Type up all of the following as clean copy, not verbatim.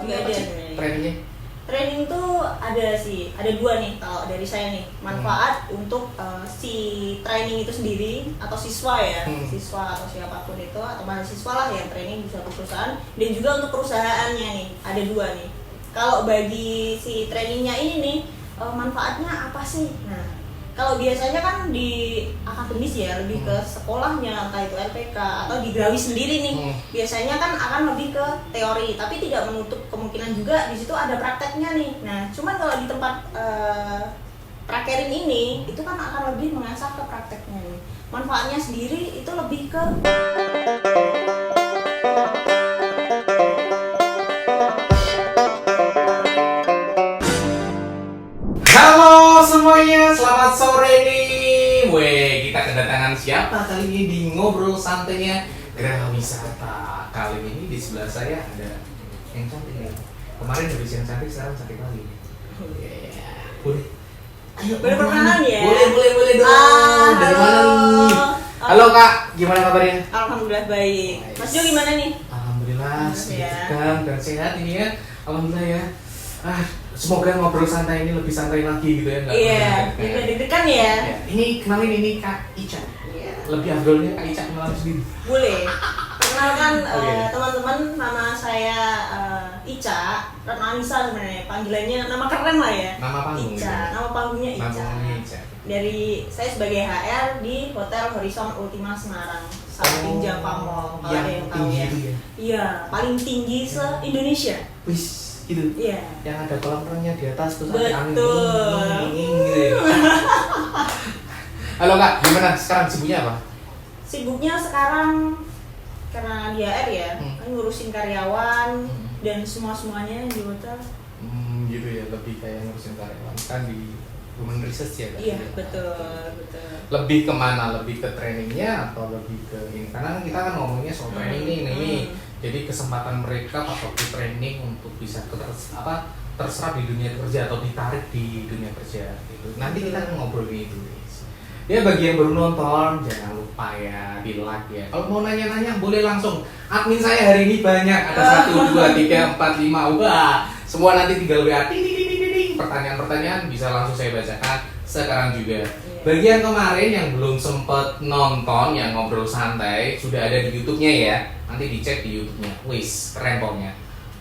Nggak ada sebenarnya. trainingnya? Training tuh ada sih, ada dua nih kalau dari saya nih. Manfaat untuk si training itu sendiri atau siswa ya, siswa atau siapapun itu atau mahasiswa lah yang training di suatu perusahaan, dan juga untuk perusahaannya nih, ada dua nih. Kalau bagi si trainingnya ini nih, manfaatnya apa sih? Nah, kalau biasanya kan di akademis ya, lebih ke sekolahnya, entah itu LPK atau di Grawi sendiri nih, biasanya kan akan lebih ke teori, tapi tidak menutup kemungkinan juga di situ ada prakteknya nih. Nah, cuman kalau di tempat prakerin ini, itu kan akan lebih mengasah ke prakteknya nih. Manfaatnya sendiri itu lebih ke Halo semuanya, selamat sore nih. Weh, kita kedatangan siapa kali ini di ngobrol santainya Geraha Wisata. Kali ini di sebelah saya ada yang cantik ya. Kemarin habis yang cantik, sekarang cantik lagi. Boleh? Ayo, boleh perkenalan ya? Boleh dong. Dari mana nih? Halo Kak, gimana kabarnya? Alhamdulillah baik. Mas Jo gimana nih? Alhamdulillah, Ya. sedang dan sehat ini ya. Alhamdulillah ya. Semoga ngobrol santai ini lebih santai lagi gitu ya. Iya, juga deg-degan ya. Ya. Ini kenalin, ini Kak Ica. Iya. Lebih afdolnya Kak Ica kenalan sendiri. Boleh. Perkenalkan Oke. teman-teman, nama saya Ica Ratna Anissa sebenarnya. Panggilannya nama keren lah ya. Nama panggung. Ica. Nama panggungnya Nama Ica. panggungnya Ica. Dari saya sebagai HR di Hotel Horizon Ultima Semarang, samping Java Mall. Kalau ada yang tahu tinggi ya. itu ya. Iya, paling tinggi se-Indonesia. Wis, gitu. Iya. Yang ada kolam renangnya di atas terus ada angin. Betul. Gitu ya. Halo Kak, gimana sekarang sibuknya apa? Sibuknya sekarang karena di HR ya, kan ngurusin karyawan dan semua-semuanya di hotel. Gitu ya, lebih kayak ngurusin karyawan kan di human research ya Kak? Iya, betul. Lebih kemana? Lebih ke trainingnya atau lebih ke ini? Karena kita kan ngomongnya soal training nih. Jadi kesempatan mereka pas waktu training untuk bisa terserap di dunia kerja atau ditarik di dunia kerja gitu. Nanti kita akan ngobrolin itu. Ya bagi yang baru nonton jangan lupa ya di like ya. Kalau mau nanya-nanya boleh langsung. Admin saya hari ini banyak, ada 1, 2, 3, 4, 5. Wah, semua nanti tinggal WA. Pertanyaan-pertanyaan bisa langsung saya bacakan sekarang juga. Bagi yang kemarin yang belum sempat nonton yang ngobrol santai sudah ada di YouTube-nya ya. Nanti dicek di YouTube-nya. Wis, keren pokoknya.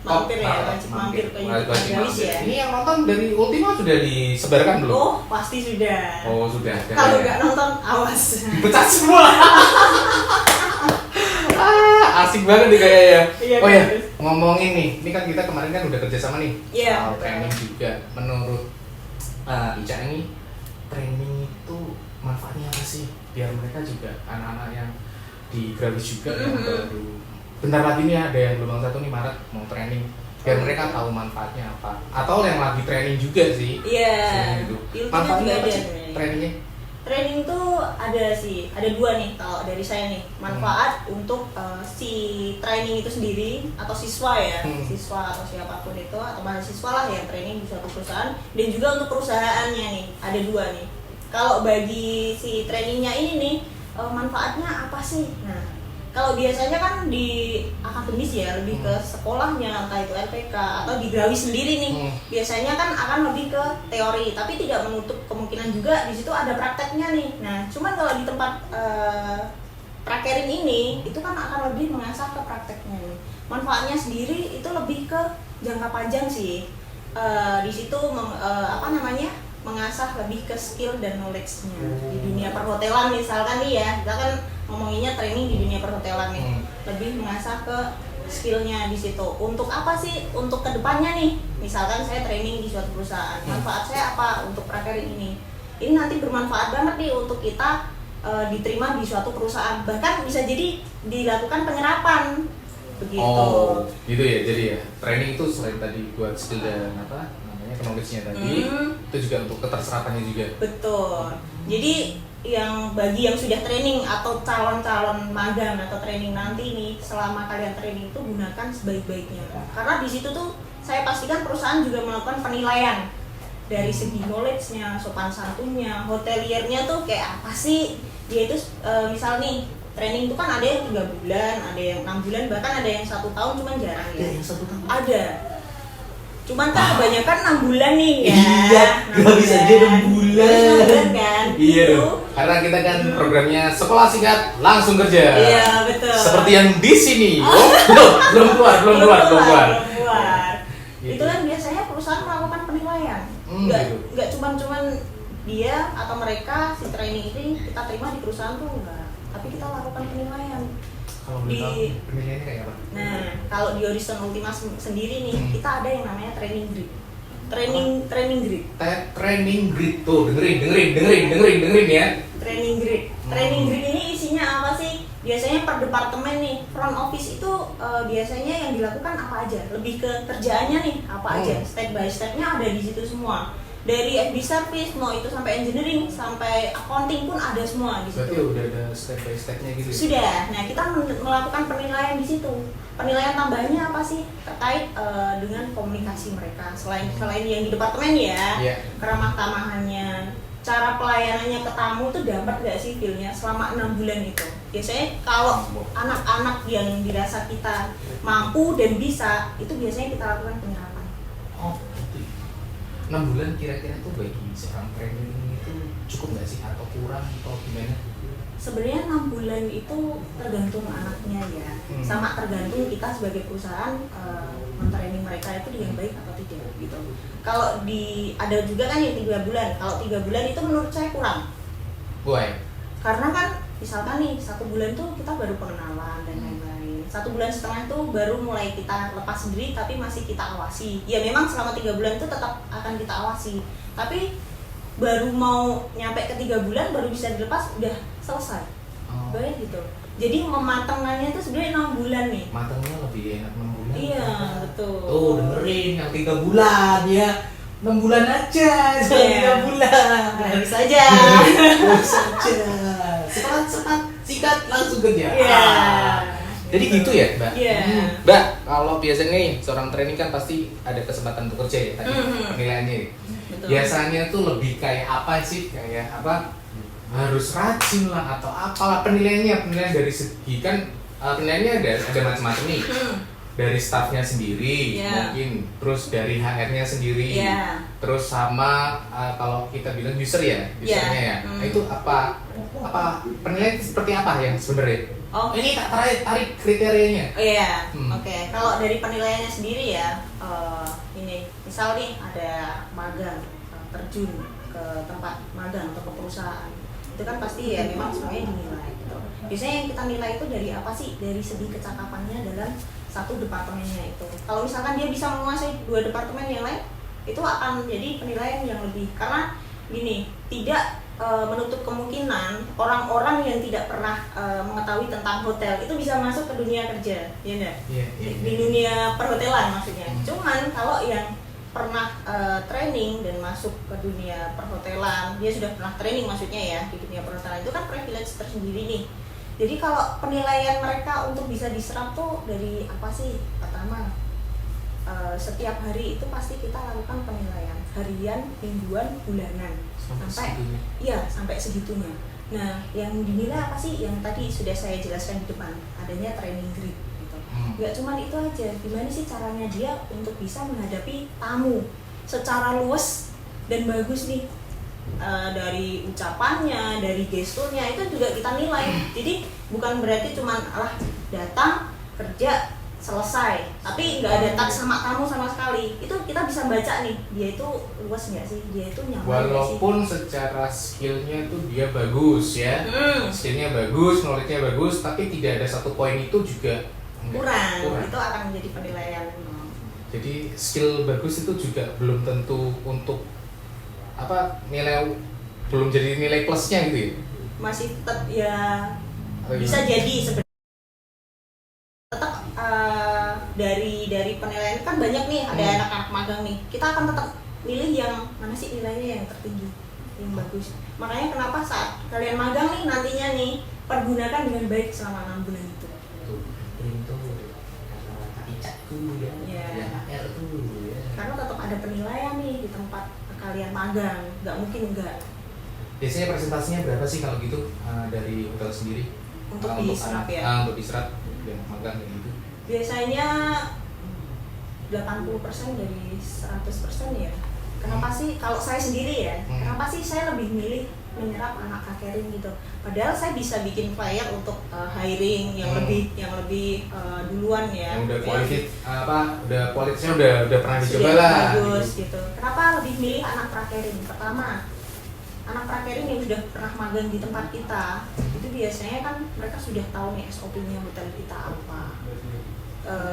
Mampir ya, mampir ke YouTube Gravis ya. Ini yang nonton dari Ultima sudah disebarkan belum? Oh, pasti sudah. Oh, sudah. Kalau nggak nonton, awas. Dipecat semua. Asik banget nih kayaknya. Iya, Oh ya, bagus. ngomongin nih, ini kan kita kemarin kan udah kerjasama nih Iya. soal training juga. Menurut Ica ini, training itu manfaatnya apa sih? Biar mereka juga anak-anak yang di Gravis juga yang baru bentar lagi nih ada yang gelombang 1 nih Maret mau training, biar mereka tahu manfaatnya apa. Atau yang lagi training juga sih. Iya. Gitu. Ilmunya Manfaatnya juga apa ada sih sebenarnya. trainingnya? Training tuh ada sih, ada dua nih kalau dari saya nih. Manfaat untuk si training itu sendiri atau siswa ya, siswa atau siapapun itu atau mahasiswa lah yang training di suatu perusahaan, dan juga untuk perusahaannya nih, ada dua nih. Kalau bagi si trainingnya ini nih, manfaatnya apa sih? Nah, kalau biasanya kan di akademis ya, lebih ke sekolahnya, entah itu LPK atau di Grawi sendiri nih, biasanya kan akan lebih ke teori, tapi tidak menutup kemungkinan juga di situ ada prakteknya nih. Nah, cuman kalau di tempat prakerin ini, itu kan akan lebih mengasah ke prakteknya nih. Manfaatnya sendiri itu lebih ke jangka panjang sih. Di situ mengasah lebih ke skill dan knowledge-nya di dunia perhotelan misalkan nih ya, kita kan ngomonginnya training di dunia perhotelan nih, lebih mengasah ke skillnya di situ. Untuk apa sih? Untuk kedepannya nih, misalkan saya training di suatu perusahaan, manfaat saya apa untuk prakerin ini? Ini nanti bermanfaat banget nih untuk kita diterima di suatu perusahaan, bahkan bisa jadi dilakukan penyerapan begitu. Oh, gitu ya. Jadi ya, training itu selain tadi buat skill dan knowledge-nya tadi, itu juga untuk keterserapannya juga. Betul. Jadi bagi yang sudah training atau calon-calon magang atau training nanti nih, selama kalian training itu gunakan sebaik-baiknya. Karena di situ tuh saya pastikan perusahaan juga melakukan penilaian dari segi knowledge-nya, sopan santunnya, hoteliernya tuh kayak apa sih? Dia itu misal nih training itu kan ada yang 3 bulan, ada yang 6 bulan, bahkan ada yang 1 tahun, cuman jarang ya. Ada yang 1 tahun. Ada. Cuman kan kebanyakan 6 bulan nih ya. Iya, nggak bisa aja 6 bulan. 6 bulan kan? Iya, Gitu. karena kita kan programnya sekolah singkat langsung kerja. Iya, betul. Seperti yang di sini. Oh, belum keluar. Gitu. Itu kan biasanya perusahaan melakukan penilaian. Gitu. Nggak cuman dia atau mereka si training ini kita terima di perusahaan tuh enggak. Tapi kita lakukan penilaian. Kalau boleh tahu penilaiannya kayak apa? Nah, kalau di Horizon Ultima sendiri nih, kita ada yang namanya training grid. Training grid. Training grid tuh, dengerin ya. Training grid. Training grid ini isinya apa sih? Biasanya per departemen nih, front office itu biasanya yang dilakukan apa aja? Lebih ke kerjaannya nih, apa aja? Step by stepnya ada di situ semua. Dari FB service, mau itu sampai engineering, sampai accounting pun ada semua di situ. Berarti udah ada step by stepnya gitu ya? Sudah. Nah, kita melakukan penilaian di situ. Penilaian tambahnya apa sih? Terkait dengan komunikasi mereka. Selain yang di departemen ya, keramah tamahannya, cara pelayanannya ke tamu itu dapat nggak sih feel-nya selama 6 bulan itu? Biasanya kalau anak-anak yang dirasa kita mampu dan bisa, itu biasanya kita lakukan penyerapan. Oh, gitu. 6 bulan kira-kira tuh bagi seorang training itu cukup nggak sih atau kurang atau gimana? Sebenarnya 6 bulan itu tergantung anaknya ya, sama tergantung kita sebagai perusahaan mentraining mereka itu dengan baik atau tidak gitu. Kalau ada juga kan yang 3 bulan. Kalau 3 bulan itu menurut saya kurang. Why? Karena kan misalkan nih 1 bulan tuh kita baru pengenalan dan lain-lain. 1 bulan setengah itu baru mulai kita lepas sendiri tapi masih kita awasi. Ya memang selama 3 bulan itu tetap akan kita awasi. Tapi baru mau nyampe ke 3 bulan baru bisa dilepas udah selesai. Baik gitu. Jadi mematangkannya itu sebenarnya 6 bulan nih. Matangnya lebih enak 6 bulan. Iya, betul. Tuh dengerin yang 3 bulan ya. 6 bulan aja, 3 bulan. Harus aja. Cepat, sikat langsung kerja. Iya. Jadi gitu ya, Mbak? Iya. Mbak, kalau biasanya nih seorang training kan pasti ada kesempatan untuk kerja ya tadi penilaiannya. Betul. Biasanya tuh lebih kayak apa sih? Kayak apa? Harus rajin lah atau apalah penilaian dari segi kan penilaiannya ada macam-macam nih. Dari staffnya sendiri mungkin, terus dari HR-nya sendiri, terus sama kalau kita bilang usernya ya. Nah, itu apa penilaian seperti apa yang sebenarnya? Oh, ini tak tarik kriterianya. Oh iya, oke. Kalau dari penilaiannya sendiri ya, ini misal nih ada magang terjun ke tempat magang atau ke perusahaan, itu kan pasti ya memang semuanya dinilai. Gitu. Biasanya yang kita nilai itu dari apa sih? Dari segi kecakapannya dalam satu departemennya itu. Kalau misalkan dia bisa menguasai 2 departemen yang lain, itu akan jadi penilaian yang lebih. Karena gini, tidak menutup kemungkinan orang-orang yang tidak pernah mengetahui tentang hotel itu bisa masuk ke dunia kerja, ya enggak? Di dunia perhotelan maksudnya. Cuman kalau yang pernah training dan masuk ke dunia perhotelan, dia sudah pernah training maksudnya ya di dunia perhotelan, itu kan privilege tersendiri nih. Jadi kalau penilaian mereka untuk bisa diserap tuh dari apa sih? Pertama, setiap hari itu pasti kita lakukan penilaian harian, mingguan, bulanan sampai segitunya. Nah, yang dinilai apa sih? Yang tadi sudah saya jelaskan di depan, adanya training grid gitu. Nggak cuma itu aja, gimana sih caranya dia untuk bisa menghadapi tamu secara luas dan bagus nih. Dari ucapannya, dari gesturnya itu juga kita nilai. Jadi bukan berarti cuma datang kerja selesai, tapi nggak ada touch sama tamu sama sekali. Itu kita bisa baca nih, dia itu luas nggak sih, dia itu nyaman nggak sih. Walaupun secara skillnya tuh dia bagus ya, skillnya bagus, knowledge-nya bagus, tapi tidak ada satu poin itu juga kurang. Itu akan menjadi penilaian. Jadi skill bagus itu juga belum tentu untuk nilai, belum jadi nilai plusnya gitu ya? Masih tetap ya bisa jadi sebenarnya. Tetap dari penilaian kan banyak nih, ada anak-anak magang nih, kita akan tetap milih yang mana sih nilainya yang tertinggi, yang bagus. Makanya kenapa saat kalian magang nih nantinya nih, pergunakan dengan baik selama 6 bulan itu. Karena tetap ada penilaian nih di tempat kalian magang, nggak mungkin enggak. Biasanya presentasinya berapa sih kalau gitu dari hotel sendiri? Untuk diserap ya? Untuk diserap dan magang kayak gitu. Biasanya 80% dari 100% ya. Kenapa sih kalau saya sendiri ya? Kenapa sih saya lebih milih menyerap anak prakerin gitu? Padahal saya bisa bikin flyer untuk hiring yang lebih duluan ya. Yang udah kualitasnya udah pernah dicoba sudah lah. Bagus gitu. Kenapa lebih milih anak prakerin? Pertama, anak prakerin yang sudah pernah magang di tempat kita itu biasanya kan mereka sudah tahu nih SOP-nya hotel kita apa.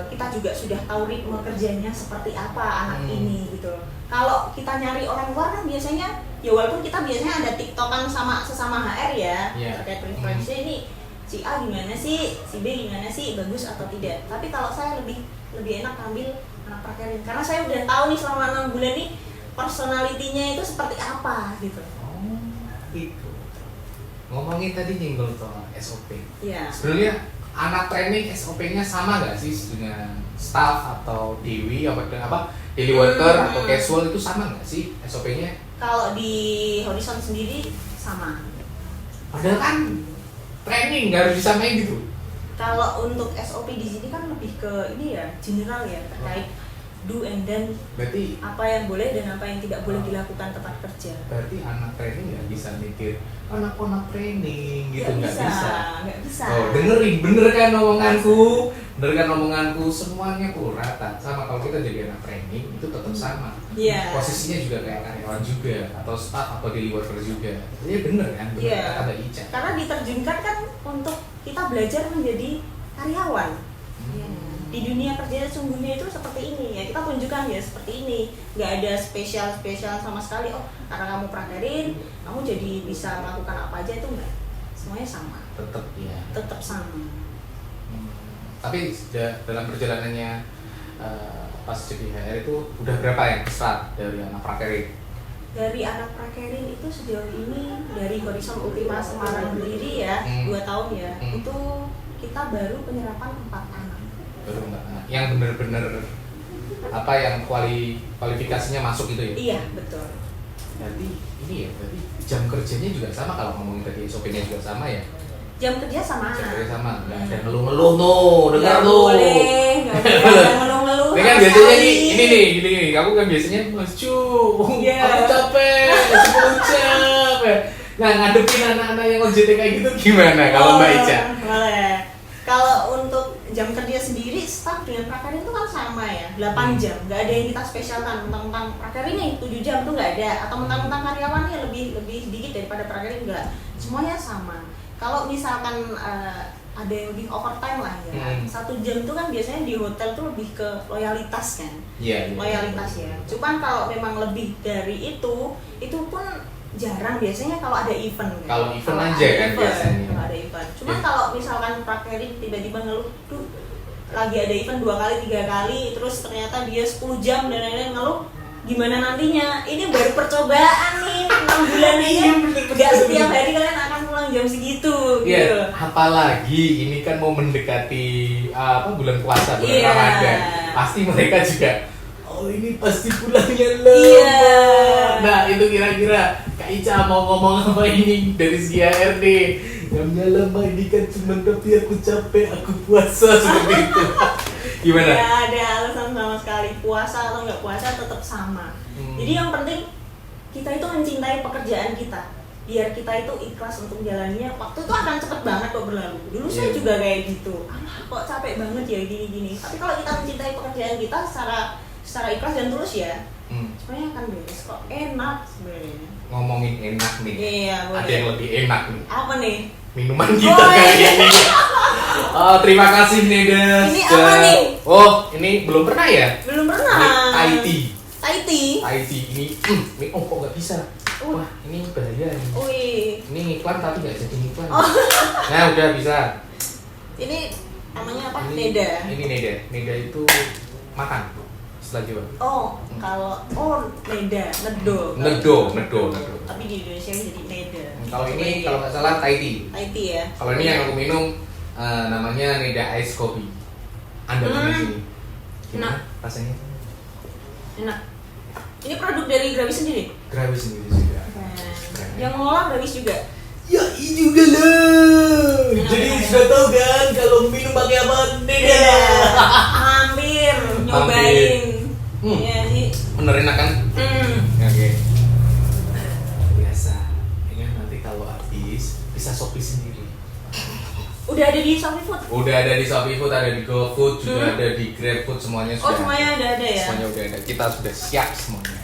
Kita juga sudah tahu ritme kerjanya seperti apa anak ini gitu. Kalau kita nyari orang luar kan biasanya ya walaupun kita biasanya ada tiktokan sama sesama HR ya terkait preferensi ini si A gimana sih, si B gimana sih, bagus atau tidak. Tapi kalau saya lebih enak ambil anak prakerin karena saya udah tahu nih selama 6 bulan nih personalitinya itu seperti apa gitu. Itu ngomongin tadi nyinggung soal SOP. Iya. Sebenarnya anak training SOP-nya sama nggak sih dengan staff atau Dewi apa daily worker atau casual itu sama nggak sih SOP-nya? Kalau di Horizon sendiri sama. Padahal kan training nggak harus disamain gitu. Kalau untuk SOP di sini kan lebih ke ini ya general ya terkait do and then. Berarti apa yang boleh dan apa yang tidak boleh dilakukan tempat kerja. Berarti anak training nggak bisa mikir anak training gitu, nggak bisa. Oh, dengerin bener kan omonganku semuanya pun rata sama. Kalau kita jadi anak training itu tetap sama. Iya. Posisinya juga kayak karyawan juga atau staff atau daily worker juga. Iya bener kan? Bener kata Ica. Karena diterjunkan kan untuk kita belajar menjadi karyawan. Di dunia kerja sungguhnya itu seperti ini ya, kita tunjukkan ya seperti ini, nggak ada spesial sama sekali. Oh karena kamu prakerin kamu jadi bisa melakukan apa aja, itu enggak, semuanya sama, tetap sama. Tapi dalam perjalanannya pas jadi HR itu udah berapa yang start dari anak prakerin? Dari anak prakerin itu sejauh ini dari Horizon Ultima Semarang berdiri ya 2 tahun ya, itu kita baru penyerapan 4 anak. Yang benar-benar apa yang kualifikasinya masuk itu ya? Iya betul. Berarti jam kerjanya juga sama kalau ngomongin tadi SOP-nya juga sama ya? Jam kerja sama. Jam kerja sama, nggak ada ngeluh-ngeluh dengar tuh. Nggak boleh ngeluh-ngeluh. Ini kan biasanya gini, kamu kan biasanya Mas Cu, aku capek, 10 jam. Nah ngadepin anak-anak yang OJT kayak gitu gimana kalau Mbak Ica? Boleh. Kalau untuk jam kerja sendiri, staff dengan prakerin itu kan sama ya, 8 jam. Nggak ada yang kita spesialkan, mentang-mentang prakerin nih 7 jam tuh nggak ada. Atau mentang-mentang karyawannya lebih sedikit daripada prakerin, nggak. Semuanya sama. Kalau misalkan ada yang lebih overtime lah ya, 1 jam tuh kan biasanya di hotel tuh lebih ke loyalitas kan. Loyalitas ya. Cuman kalau memang lebih dari itu pun jarang biasanya kalau ada event kan. Kalau event aja kan biasanya. Kalau ada event. Cuman kalau misalkan prakerin tiba-tiba ngeluh, tuh lagi ada event 2 kali 3 kali, terus ternyata dia 10 jam dan lain-lain ngeluh, gimana nantinya? Ini baru percobaan nih 6 bulan aja. Gak setiap hari kalian akan pulang jam segitu gitu. Apalagi ini kan mau mendekati bulan puasa, bulan Ramadan. Pasti mereka juga ini pasti pulangnya lama. Nah itu kira-kira Kak Ica mau ngomong apa ini dari segi HRD? Jamnya lama ini kan cuma tapi aku capek, aku puasa seperti itu. Gimana? Gak ada alasan sama sekali, puasa atau nggak puasa tetap sama. Jadi yang penting kita itu mencintai pekerjaan kita, biar kita itu ikhlas untuk jalannya. Waktu itu akan cepet banget kok berlalu. Dulu saya juga kayak gitu, kok capek banget ya gini-gini. Tapi kalau kita mencintai pekerjaan kita secara ikhlas dan tulus ya, semuanya akan beres kok, enak sebenarnya. Ngomongin enak nih, ada yang lebih enak nih. Apa nih? Minuman kita kayak gini. Terima kasih Neda. Ini apa nih? Oh ini belum pernah ya? Belum pernah. IT ini kok nggak bisa? Wah ini bahaya nih. Ini iklan tapi nggak jadi iklan. Nah udah bisa. Ini namanya apa? Neda. Ini Neda itu makan. Jawa. Kalau nedo. Tapi di Indonesia jadi neda. Kalau ini kalau nggak salah Thai tea ya. Kalau ini yang aku minum namanya Neda Ice Coffee. Anda minum sini. Gimana rasanya? Enak. Ini produk dari Gravis sendiri? Gravis sendiri juga. Yang mengolah Gravis juga? Ya iya juga lah. Jadi sudah tahu kan kalau minum pakai apa? Neda. Hampir nyobain Iya sih. Bener enak kan? Oke. Biasa. Ini nanti kalau habis bisa Shopee sendiri. Udah ada di Shopee Food? Udah ada di Shopee Food, ada di GoFood, juga ada di GrabFood, semuanya sudah. Oh, semuanya udah ada ya? Semuanya udah ada. Kita sudah siap semuanya.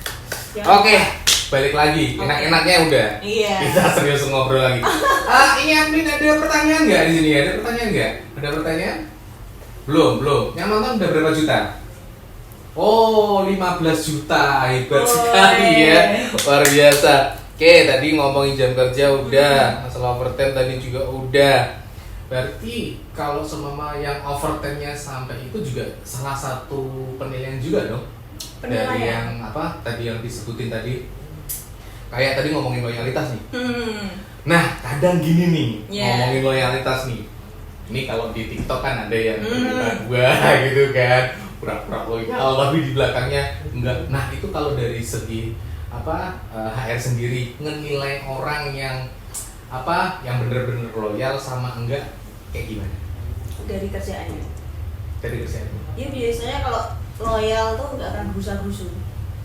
Siap. Oke, balik lagi. Enak-enaknya udah. Iya. Kita serius ngobrol lagi. Ini Amrin ada pertanyaan nggak di sini? Ada pertanyaan nggak? Ada pertanyaan? Belum. Yang nonton udah berapa juta? Oh, 15 juta. Hebat sekali ya. Luar biasa. Oke, tadi ngomongin jam kerja udah, masalah overtime tadi juga udah. Berarti kalau semama yang overtime-nya sampai itu juga salah satu penilaian juga dong. Dari yang apa? Tadi yang disebutin tadi. Kayak tadi ngomongin loyalitas nih. Nah, kadang gini nih, ngomongin loyalitas nih. Ini kalau di TikTok kan ada yang gua gitu kan, pura-pura loyal tapi di belakangnya enggak. Nah, itu kalau dari segi HR sendiri ngenilai orang yang yang bener-bener loyal sama enggak kayak gimana? Dari kerjaannya. Dari kerjaannya. Ya biasanya kalau loyal tuh nggak akan gusar-gusu.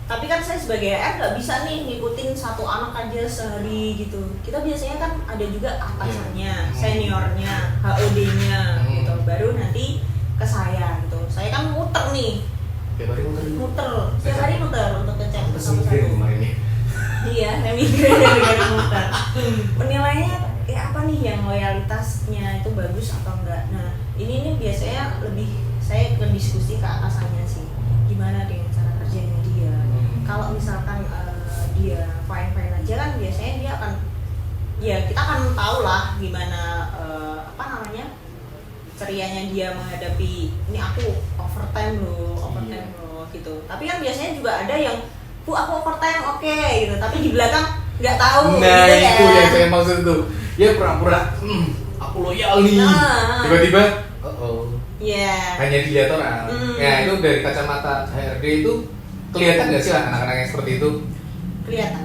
Tapi kan saya sebagai HR nggak bisa nih ngikutin satu anak aja sehari gitu. Kita biasanya kan ada juga atasannya, seniornya, HOD-nya gitu. Baru nanti ke saya gitu. Saya kan muter nih. Tiap hari muter. Setiap hari muter untuk ngecek satu-satu. Iya, saya migrain dari muter. Penilaiannya apa nih yang loyalitasnya itu bagus atau enggak. Nah, ini nih biasanya saya ke diskusi ke atasannya sih. Gimana dengan cara kerjanya dia. Kalau misalkan dia fine aja kan biasanya dia akan kita akan tahu lah gimana cerianya dia menghadapi ini aku overtime loh gitu. Tapi kan biasanya juga ada yang Bu aku overtime oke gitu, tapi di belakang nggak tahu. Nah gitu itu yang saya maksud tuh. Ya pura-pura aku loyal nih. Tiba-tiba hanya dilihat orang. Nah itu dari kacamata HRD itu kelihatan nggak sih anak-anak yang seperti itu? Kelihatan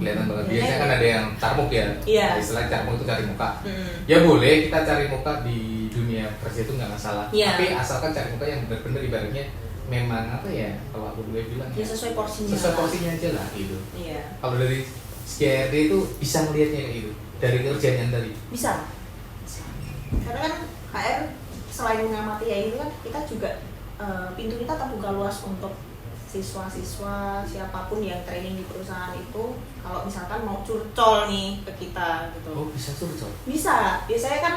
banget. Biasanya kan ada yang carmuk ya. Istilah carmuk itu cari muka. Ya boleh kita cari muka di dunia kerja itu nggak masalah. Tapi asalkan cari muka yang benar-benar ibaratnya memang kalau aku boleh bilang sesuai porsinya. Sesuai porsinya aja lah gitu. Iya. Kalau dari HRD itu bisa melihatnya kayak gitu dari kerjanya tadi. Bisa. Karena kan HR selain mengamati ya itu kan kita juga pintu kita terbuka luas untuk siswa-siswa siapapun yang training di perusahaan itu kalau misalkan mau curcol nih ke kita gitu. Oh bisa curcol? Bisa. Biasanya kan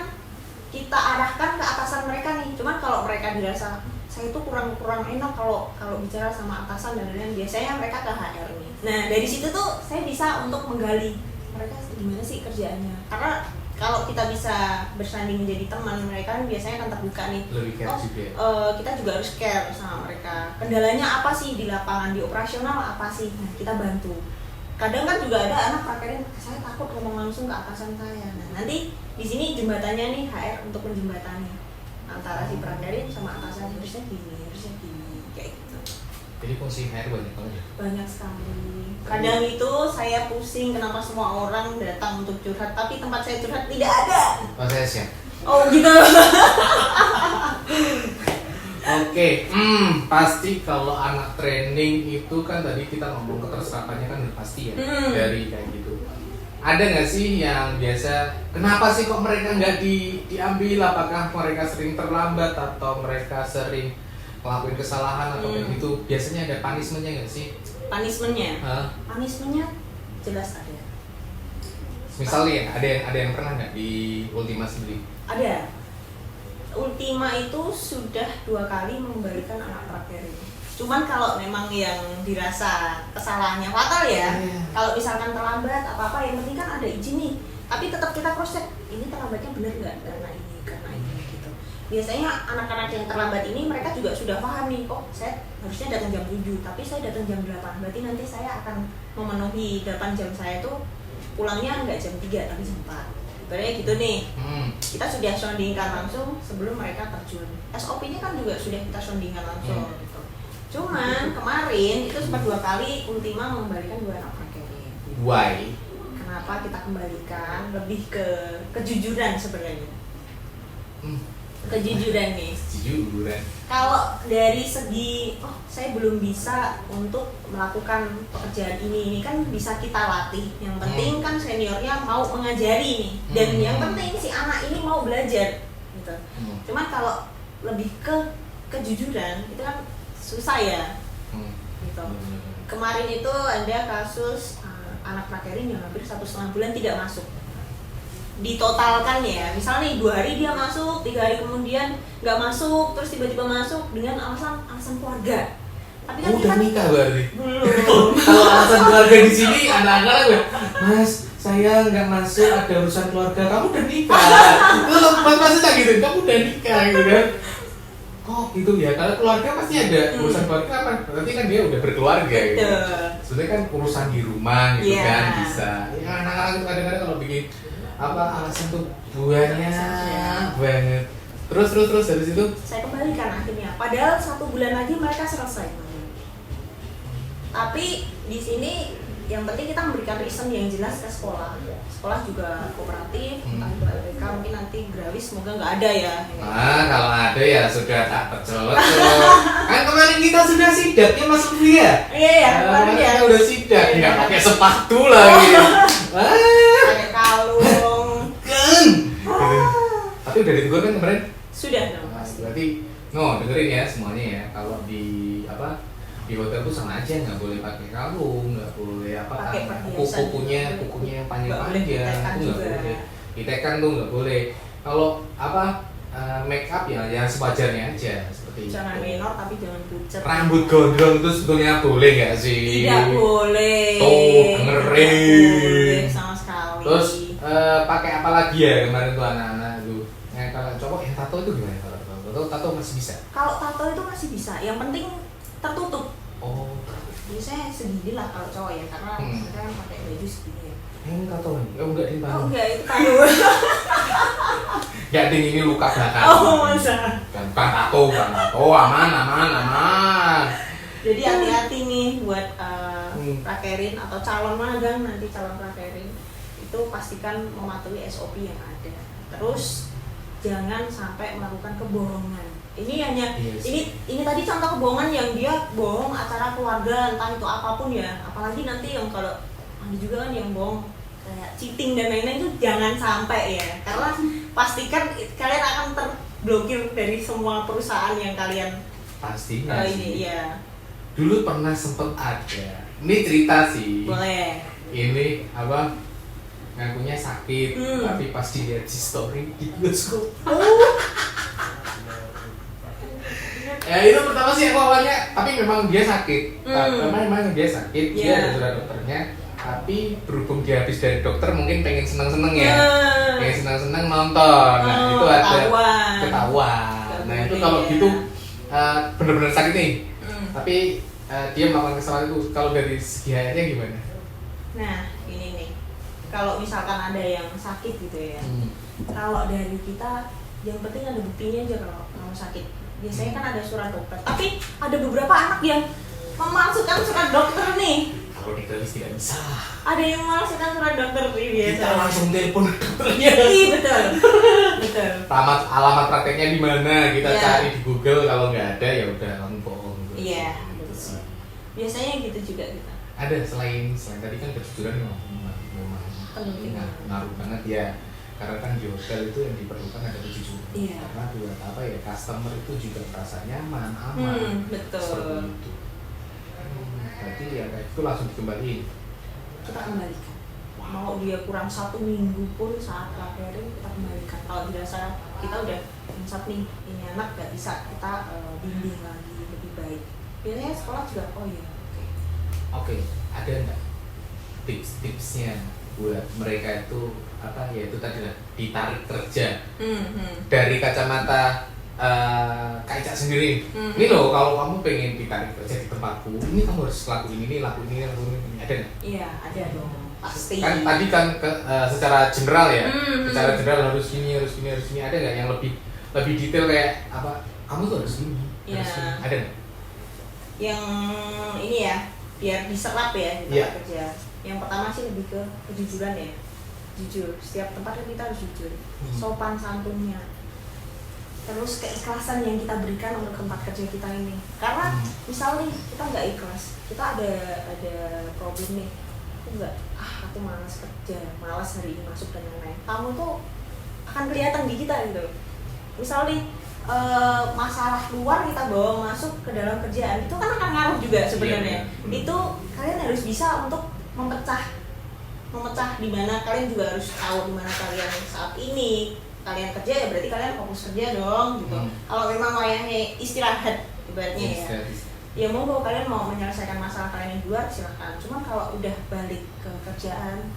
kita arahkan ke atasan mereka nih. Cuman kalau mereka dirasa saya itu kurang enak kalau bicara sama atasan dan lain-lain, biasanya mereka ke HR nih. Nah dari situ tuh saya bisa untuk menggali mereka gimana sih kerjaannya. Karena kalau kita bisa bersanding menjadi teman mereka kan biasanya akan terbuka nih. Kita juga harus care sama mereka. Kendalanya apa sih di lapangan, di operasional apa sih? Nah, kita bantu. Kadang kan juga ada anak prakerin, saya takut ngomong langsung ke atasan saya. Nah, nanti di sini jembatannya nih HR untuk menjembatani antara si prakerin sama atasan harusnya gini kayak gitu. Jadi fungsi HR banyak banget ya? Banyak sekali. Kadang itu saya pusing kenapa semua orang datang untuk curhat, tapi tempat saya curhat tidak ada. Oh saya siap. Oh gitu. Oke, pasti kalau anak training itu kan tadi kita ngomong keterserapannya kan udah pasti ya dari kayak gitu. Ada nggak sih yang biasa, kenapa sih kok mereka nggak diambil? Apakah mereka sering terlambat atau mereka sering ngelakuin kesalahan atau kayak gitu? Biasanya ada punishment-nya nggak sih? Punishment-nya jelas ada. Misalnya ada yang pernah nggak di Ultima sendiri? Ada. Ultima itu sudah 2 kali mengembalikan anak prakerin. Cuman kalau memang yang dirasa kesalahannya fatal ya, kalau misalkan terlambat apa-apa, yang penting kan ada izin nih. Tapi tetap kita cross check, ini terlambatnya benar nggak karena ini gitu. Biasanya anak-anak yang terlambat ini mereka juga sudah paham nih, saya harusnya datang jam 7, tapi saya datang jam 8. Berarti nanti saya akan memenuhi 8 jam saya itu pulangnya nggak jam 3 tapi jam 4. Ibaratnya gitu nih. Kita sudah soundingkan langsung sebelum mereka terjun. SOP-nya kan juga sudah kita soundingkan langsung gitu. Cuman kemarin itu sempat 2 kali Ultima mengembalikan 2 anak prakerin. Why? Kenapa kita kembalikan? Lebih ke kejujuran sebenarnya. Kejujuran nih. Kejujuran. Kalau dari segi, oh saya belum bisa untuk melakukan pekerjaan ini kan bisa kita latih. Yang penting kan seniornya mau mengajari nih, dan yang penting si anak ini mau belajar, gitu. Cuman kalau lebih ke kejujuran itu kan susah ya, gitu. Kemarin itu ada kasus anak prakerin yang hampir 1,5 bulan tidak masuk. Ditotalkan ya, misalnya nih 2 hari dia masuk, 3 hari kemudian nggak masuk, terus tiba-tiba masuk dengan alasan keluarga. Tapi kan udah nikah berarti? Belum. Kalau alasan keluarga di sini anak-anak gue, Mas, saya nggak masuk ada urusan keluarga. Kamu udah nikah? Kalau masih gitu, kamu udah nikah gitu kan? Oh gitu ya, kalau keluarga pasti ada urusan keluarga apa? Berarti kan dia udah berkeluarga gitu. Sebenarnya kan urusan di rumah gitu kan bisa. Ya anak-anak itu kadang-kadang kalau bikin apa alasan tuh banyak banget. Terus dari situ saya kembalikan akhirnya. Padahal 1 bulan lagi mereka selesai. Tapi di sini yang penting kita memberikan reason yang jelas ke sekolah. Sekolah juga kooperatif, entah itu LPK, mungkin nanti gratis, semoga nggak ada ya. Kalau ada ya sudah tak pecel. Kan kemarin kita sudah sidak ya Mas Lutfi ya? Iya, kemarin ya. Kita udah sidak, nggak pakai sepatu lagi. Pakai kalung. Kan? Tapi udah ditegur kan kemarin? Sudah dong. Berarti, dengerin ya semuanya ya. Kalau di di hotel tuh sama aja, nggak boleh pakai kalung, nggak boleh kukunya yang panjang-panjang, itu nggak boleh. Ditekan tuh nggak boleh. Kalau make up ya sewajarnya aja seperti jangan itu. minor tapi jangan pucat. Rambut gondrong itu sebetulnya boleh nggak sih? Tidak boleh. Tuh dengerin. Boleh sama sekali. Terus pakai apa lagi ya kemarin tuh anak-anak tuh? Kalau cowok yang tato itu gimana? Kalau tato masih bisa? Kalau tato itu masih bisa. Yang penting tertutup. Oh. Biasanya segini lah kalau cowok ya, karena mereka kan pakai baju segini ya. Ini tato nih? Oh enggak, ini tato. Oh enggak, itu tato. Ya ding, ini luka bakar. Oh masa? Bukan tato, aman. Jadi hati-hati nih buat prakerin atau calon magang nanti, calon prakerin itu pastikan mematuhi SOP yang ada. Terus jangan sampai melakukan kebohongan. Ini hanya ini tadi contoh kebohongan yang dia bohong acara keluarga, entah itu apapun ya. Apalagi nanti yang kalau ada juga kan yang bohong kayak cheating dan lain-lain, itu jangan sampai ya. Karena pastikan kalian akan terblokir dari semua perusahaan yang kalian pastinya ini ya. Dulu pernah sempet ada. Ini cerita sih. Boleh. Ini ngakunya sakit, tapi pas dilihat di story di bioskop. Ya itu pertama sih aku awalnya, tapi memang dia sakit. Memang dia sakit, dia ada surat dokternya. Tapi berhubung dia habis dari dokter, mungkin pengen seneng-seneng ya, pengen seneng-seneng nonton. Nah itu ada ketahuan. Nah itu kalau gitu bener-bener sakit nih. Tapi dia melakukan kesalahan itu. Kalau dari segi hayatnya gimana? Nah ini nih, kalau misalkan ada yang sakit gitu ya, kalau dari kita yang penting ada buktinya aja kalau kamu sakit. Biasanya kan ada surat dokter, tapi ada beberapa anak yang memalsukan surat dokter nih. Kalau ditulis tidak bisa. Ada yang memalsukan surat dokter nih biasa. Kita langsung telepon dokternya. Iya betul. Alamat prakteknya di mana? Kita cari di Google, kalau nggak ada ya udah kamu bohong. Iya. Biasanya gitu juga kita. Ada selain tadi kan kejujuran memang ngaruh banget ya. Karena kan di hotel itu yang diperlukan ada kejujuran. Iya. Karena buat customer itu juga merasa nyaman, aman. Betul. Seperti itu. Berarti ya kayak itu langsung dikembaliin. Kita kembalikan. Mau dia kurang 1 minggu pun saat prakerin kita kembalikan. Kalau dirasa kita udah insat nih, ini anak nggak bisa, kita bimbing lagi lebih baik. Biasanya sekolah juga Oke. Ada nggak tips-tipsnya buat mereka itu yaitu tadi lah ditarik kerja dari kacamata Kak Ica sendiri. Ini loh, kalau kamu pengen ditarik kerja di tempatku, ini kamu harus lakuin ini, lakuin ini, ada nggak? Iya, ada dong, pasti. Kan tadi kan secara general ya, secara general harus gini, ada nggak yang lebih detail kayak apa? Kamu tuh harus gini, harus gini, ada nggak? Yang ini ya, biar diserap ya di tempat kerja. Yang pertama sih lebih ke kejujuran ya. Jujur, setiap tempat kita harus jujur. Sopan santunnya. terus keikhlasan yang kita berikan untuk tempat kerja kita ini. Karena misal nih kita nggak ikhlas, kita ada problem nih, aku malas kerja, malas hari ini masuk dan lain-lain, kamu tuh akan kelihatan di kita gitu. Misal nih masalah luar kita bawa masuk ke dalam kerjaan, itu kan akan ngaruh juga sebenarnya. Itu kalian harus bisa untuk memecah di mana kalian juga harus tahu di mana kalian saat ini. Kalian kerja ya berarti kalian fokus kerja dong gitu. Kalau memang wayahnya istirahat ibaratnya ya monggo kalian mau menyelesaikan masalah kalian di luar silahkan. Cuman kalau udah balik ke kerjaan,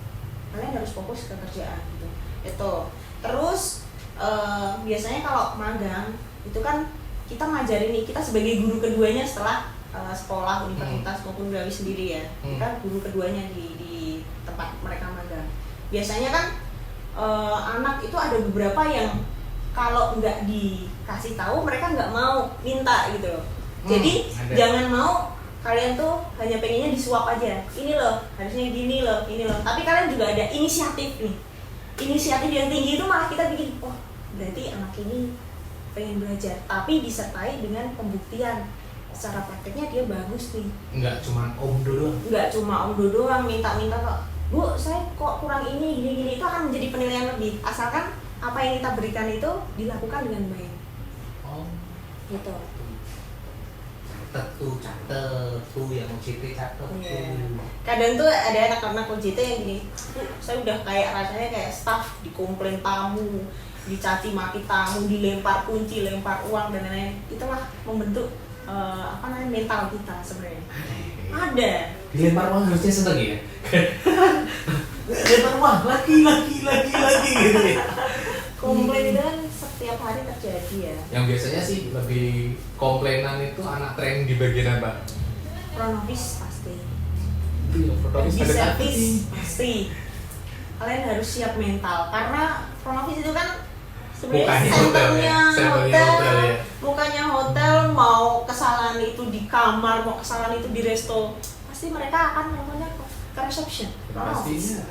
kalian harus fokus ke kerjaan gitu. Itu. Terus biasanya kalau magang itu kan kita ngajarin nih, kita sebagai guru keduanya setelah sekolah, universitas maupun gawe sendiri ya. Kita guru keduanya di tempat mereka magang. Biasanya kan anak itu ada beberapa yang kalau nggak dikasih tahu mereka nggak mau minta gitu loh. Jadi jangan mau kalian tuh hanya pengennya disuap aja. Ini loh harusnya gini loh, ini loh. Tapi kalian juga ada inisiatif nih. Inisiatif yang tinggi itu malah kita bikin, oh berarti anak ini pengen belajar. Tapi disertai dengan pembuktian. Secara prakteknya dia bagus nih. Nggak cuma omdo doang. Nggak cuma omdo doang, minta-minta kok. Bu, saya kok kurang ini, gini-gini, itu akan menjadi penilaian lebih. Asalkan apa yang kita berikan itu dilakukan dengan baik. Oh, gitu. Catet tuh yang OJT catet. Kadang tuh ada anak-anak OJT yang gini, saya udah kayak rasanya kayak staff dikomplain tamu, dicaci maki tamu, dilempar kunci, lempar uang dan lain-lain. Itulah membentuk mental kita sebenarnya. Ada. Dilempar uang harusnya seneng ya. Dilempar uang lagi gitu ya. Komplain itu kan setiap hari terjadi ya. Yang biasanya sih lebih komplainan itu anak training di bagian apa? Front office pasti. Front office ada service pasti. Kalian harus siap mental karena front office itu kan sebenarnya senternya hotel ya. Bukannya hotel, mau kesalahan itu di kamar, mau kesalahan itu di resto, pasti mereka akan namanya ke reception. Pastinya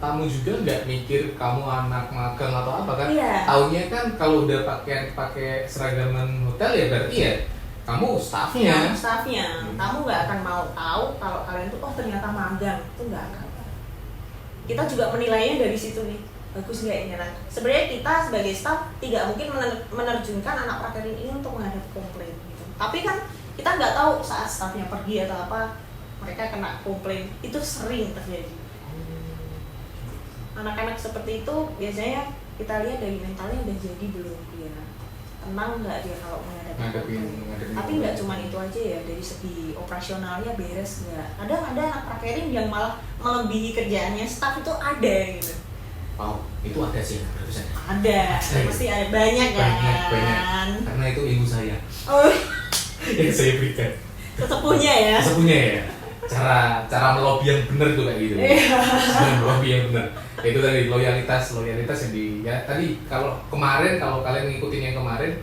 tamu juga nggak mikir kamu anak magang atau apa kan? Iya. Taunya kan kalau udah pakai seragaman hotel ya berarti ya kamu staffnya. Kamu nggak akan mau tahu kalau kalian tuh ternyata magang, itu nggak akan. Kita juga menilainya dari situ nih. Bagus nggak ini anak? Sebenarnya kita sebagai staff tidak mungkin menerjunkan anak prakerin ini untuk menghadapi komplain gitu. Tapi kan kita nggak tahu saat staffnya pergi atau apa mereka kena komplain, itu sering terjadi. Anak-anak seperti itu biasanya kita lihat dari mentalnya udah jadi belum dia tenang nggak dia kalau menghadapi komplain. Tapi nggak cuma itu aja ya, dari segi operasionalnya beres nggak. Kadang ada anak prakerin yang malah melebihi kerjaannya staff itu ada gitu. Wow, itu ada sih barusan. Ada, pasti ada banyak kan. Banyak. Karena itu ibu saya. Oh, yang saya berikan. Sesepuhnya ya. Cara melobi yang benar tuh kayak gitu. Melobi yang benar. Itu tadi loyalitas yang tadi kalau kalian ngikutin yang kemarin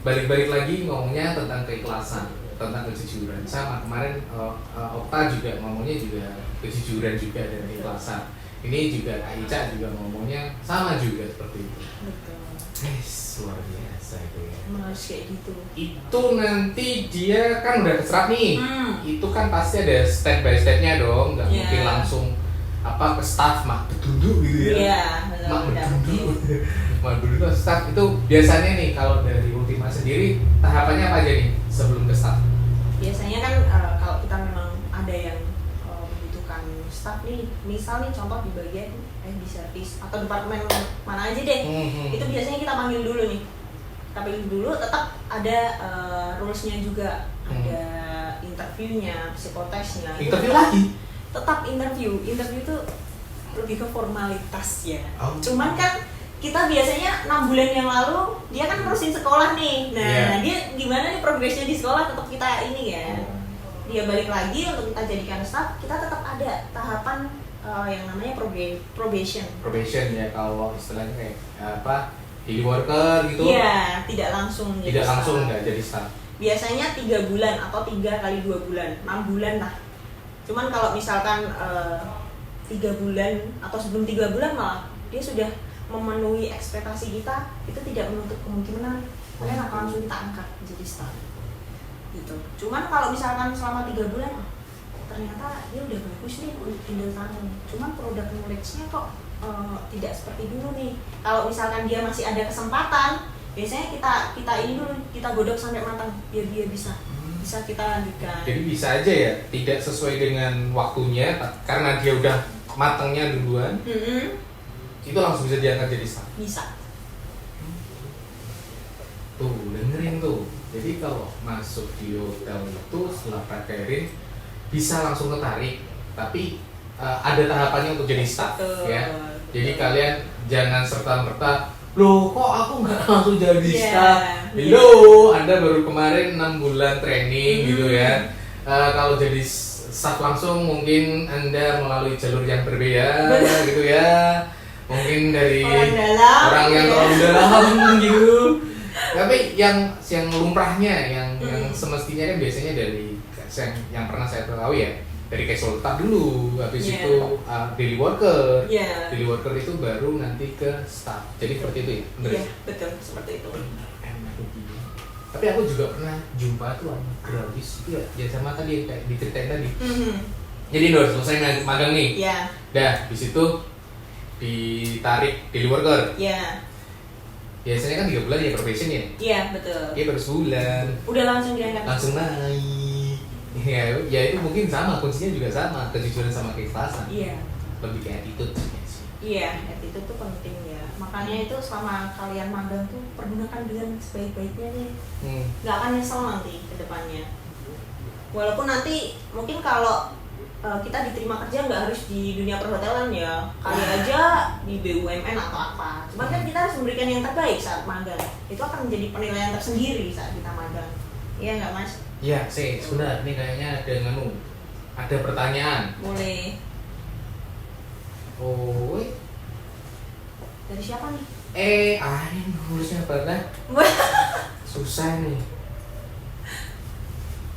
balik lagi ngomongnya tentang keikhlasan, tentang kejujuran. Sama kemarin Okta juga ngomongnya juga kejujuran juga dan keikhlasan. Ini juga Kak Ica juga ngomongnya sama juga seperti itu. Betul. Luar biasa itu ya. Emang harus kayak gitu. Itu nanti dia kan udah keserap nih. Itu kan pasti ada step by stepnya dong, nggak mungkin langsung ke staff bedunduk gitu ya. Iya, bedunduk staff itu biasanya nih kalau dari Ultima sendiri tahapannya apa aja nih sebelum ke staff? Biasanya kan kalau kita memang ada yang membutuhkan staff nih, misal nih contoh di bagian di service atau departemen mana aja deh, itu biasanya kita panggil dulu nih. Kita panggil dulu, tetap ada rules-nya juga, ada interviewnya, psikotesnya. Interview lagi? Tetap interview itu lebih ke formalitas ya. Cuman kan kita biasanya 6 bulan yang lalu dia kan nerusin sekolah nih. Nah, dia gimana nih progresnya di sekolah, tetap kita ini ya. Dia balik lagi untuk kita jadikan staff, kita tetap ada tahapan yang namanya probation ya, kalau istilahnya kayak daily worker gitu. Iya, tidak langsung nggak jadi staff. Biasanya 3 bulan atau 3 kali 2 bulan, 6 bulan lah. Cuman kalau misalkan 3 bulan atau sebelum 3 bulan malah dia sudah memenuhi ekspektasi kita, itu tidak menutup kemungkinan kalian akan langsung kita angkat jadi staff gitu. Cuman kalau misalkan selama 3 bulan ternyata dia udah bagus nih untuk handle tamu, cuman produk knowledge-nya kok tidak seperti dulu nih. Kalau misalkan dia masih ada kesempatan, biasanya kita ini dulu, kita godok sampai matang biar dia bisa kita lanjutkan. Jadi bisa aja ya, tidak sesuai dengan waktunya karena dia udah matangnya duluan, itu langsung bisa diangkat jadi staff. Bisa. Tuh dengerin tuh. Jadi kalau masuk di hotel itu setelah prakterin bisa langsung ketarik, tapi ada tahapannya untuk jadi staff. Ya. Jadi kalian jangan serta-merta, loh kok aku nggak langsung jadi staff? Hello, Anda baru kemarin 6 bulan training gitu ya. Kalau jadi staff langsung mungkin Anda melalui jalur yang berbeda gitu ya. Mungkin dari orang yang terlalu dalam gitu. Tapi yang lumrahnya, yang semestinya kan biasanya dari yang pernah saya tahu ya, dari casual staff dulu, habis itu daily worker, daily worker itu baru nanti ke staff. Jadi seperti itu ya? Iya, betul, seperti itu. Tapi aku juga pernah jumpa tuh gratis itu ya sama tadi kayak diceritain tadi. Jadi udah selesai magang nih. Dah, di situ ditarik daily worker. Biasanya kan 3 bulan ya probation ya? Iya, betul. Iya, baru sebulan. Udah langsung diangkat. Langsung naik. Ya itu mungkin sama, kuncinya juga sama, kejujuran sama keikhlasan. Iya. Lebih kayak attitude sih. Iya, attitude tuh penting ya. Makanya itu selama kalian magang tuh pergunakan dengan sebaik-baiknya nih. Nggak akan nyesel nanti ke depannya. Walaupun nanti mungkin kalau kita diterima kerja nggak harus di dunia perhotelan ya, kali aja di BUMN atau apa. Cuman kan kita harus memberikan yang terbaik saat magang. Itu akan menjadi penilaian tersendiri saat kita magang. Iya nggak Mas? Iya sih, sebenarnya ini kayaknya ada pertanyaan. Boleh. Oh, dari siapa nih? Ini nulisnya apa? Susah nih.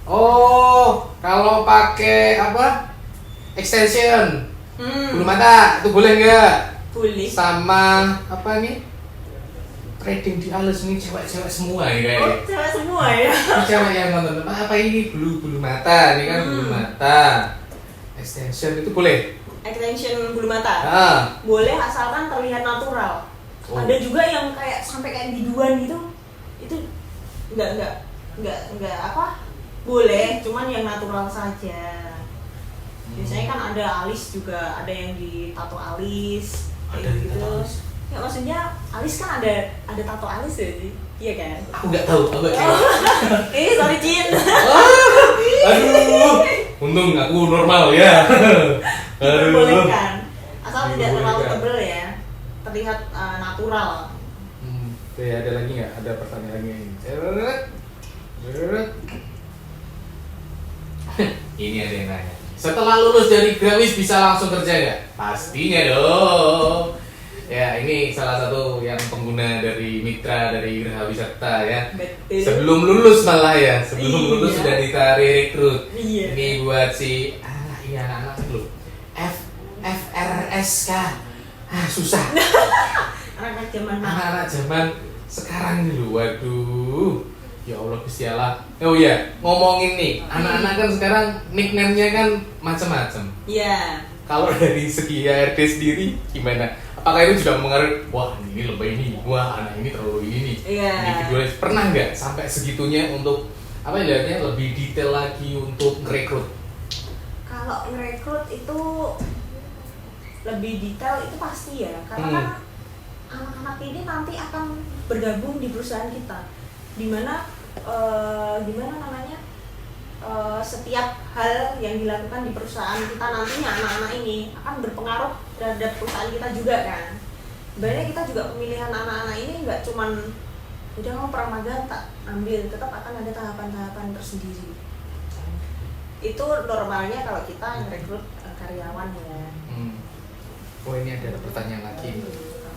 Oh, kalau pakai apa? Extension bulu mata itu boleh nggak? Boleh. Sama apa nih? Trading di alis ini cewek-cewek semua ya kayaknya. Oh, cewek semua ya. Ini cewek yang nonton apa ini bulu mata, ini kan bulu mata. Extension itu boleh? Extension bulu mata. Boleh asalkan terlihat natural. Ada juga yang kayak sampai kayak biduan gitu. Itu enggak apa? Boleh, cuman yang natural saja. Biasanya kan ada alis juga, ada yang ditato alis kayak gitu. Ya maksudnya alis kan ada tato alis ya sih? Iya kan? Aku nggak tahu, aku nggak tahu. Sorry Cin. Aduh, untung aku normal ya. Diperbolehkan, asal tidak terlalu tebel ya, terlihat natural. Ada lagi nggak? Ada pertanyaan lagi ini. Ini ada yang nanya. Setelah lulus dari Grawis bisa langsung kerja nggak? Pastinya dong. Ya ini salah satu yang pengguna dari mitra dari Geraha Wisata ya. Betul. Sebelum lulus malah ya, sebelum lulus sudah ditarik rekrut. Iya. Ini buat si ini anak-anak dulu. FRSK. Susah. Anak-anak zaman sekarang dulu. Waduh. Ya Allah Gusti Allah. Oh iya, ngomongin nih, anak-anak kan sekarang nickname-nya kan macam-macam. Iya. Kalau dari segi HRD sendiri gimana? Apakah itu juga mengaruhi, wah ini lebay ini, wah anak ini terlalu ini. Iya. Ini kedua, pernah nggak sampai segitunya untuk apa ya, lebih detail lagi untuk merekrut? Kalau merekrut itu lebih detail itu pasti ya, karena kan anak-anak ini nanti akan bergabung di perusahaan kita, dimana gimana namanya, setiap hal yang dilakukan di perusahaan kita nantinya anak-anak ini akan berpengaruh terhadap perusahaan kita juga kan. Sebenarnya kita juga pemilihan anak-anak ini nggak cuman udah mau pramagam tak ambil, tetap akan ada tahapan-tahapan tersendiri. Itu normalnya kalau kita merekrut karyawan ya. Oh ini ada pertanyaan lagi.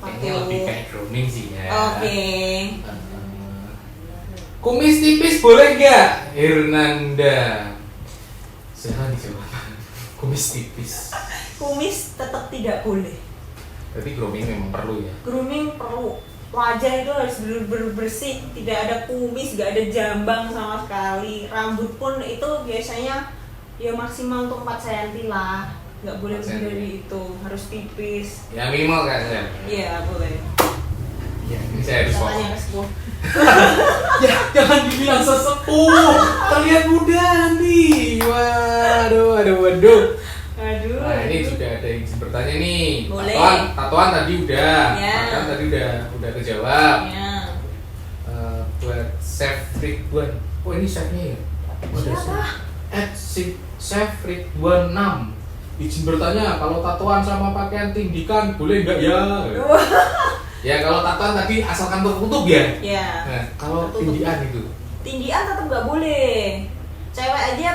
Kayaknya lebih kayak grooming sih ya. Oke. Kumis tipis boleh nggak, Hernanda? Siapa nih coba? Kumis tipis. Kumis tetap tidak boleh. Berarti grooming memang perlu ya? Grooming perlu. Wajah itu harus bersih, tidak ada kumis, gak ada jambang sama sekali. Rambut pun itu biasanya ya maksimal untuk 4 cm lah, nggak boleh lebih dari itu, harus tipis. Ya minimal kan ya? Iya boleh. Ya ini saya harus Tanya ke sepuh. Ya jangan dibilang sesepuh, terlihat muda nih. Waduh. Aduh. Nah ini juga ada yang bertanya nih. Boleh. Tatoan tadi udah, Ya. tatoan tadi udah kejawab. Ya. Buat Chef Ridwan. Oh ini chefnya ya? Oh, ada Siapa? Chef Ridwan 6. Izin bertanya, kalau tatoan sama pakaian tindikan boleh nggak ya? Ya kalau tatoan tadi asalkan tertutup ya. Ya. Nah, kalau Tertutup. tindian itu. Tindian tetap nggak boleh. Cewek aja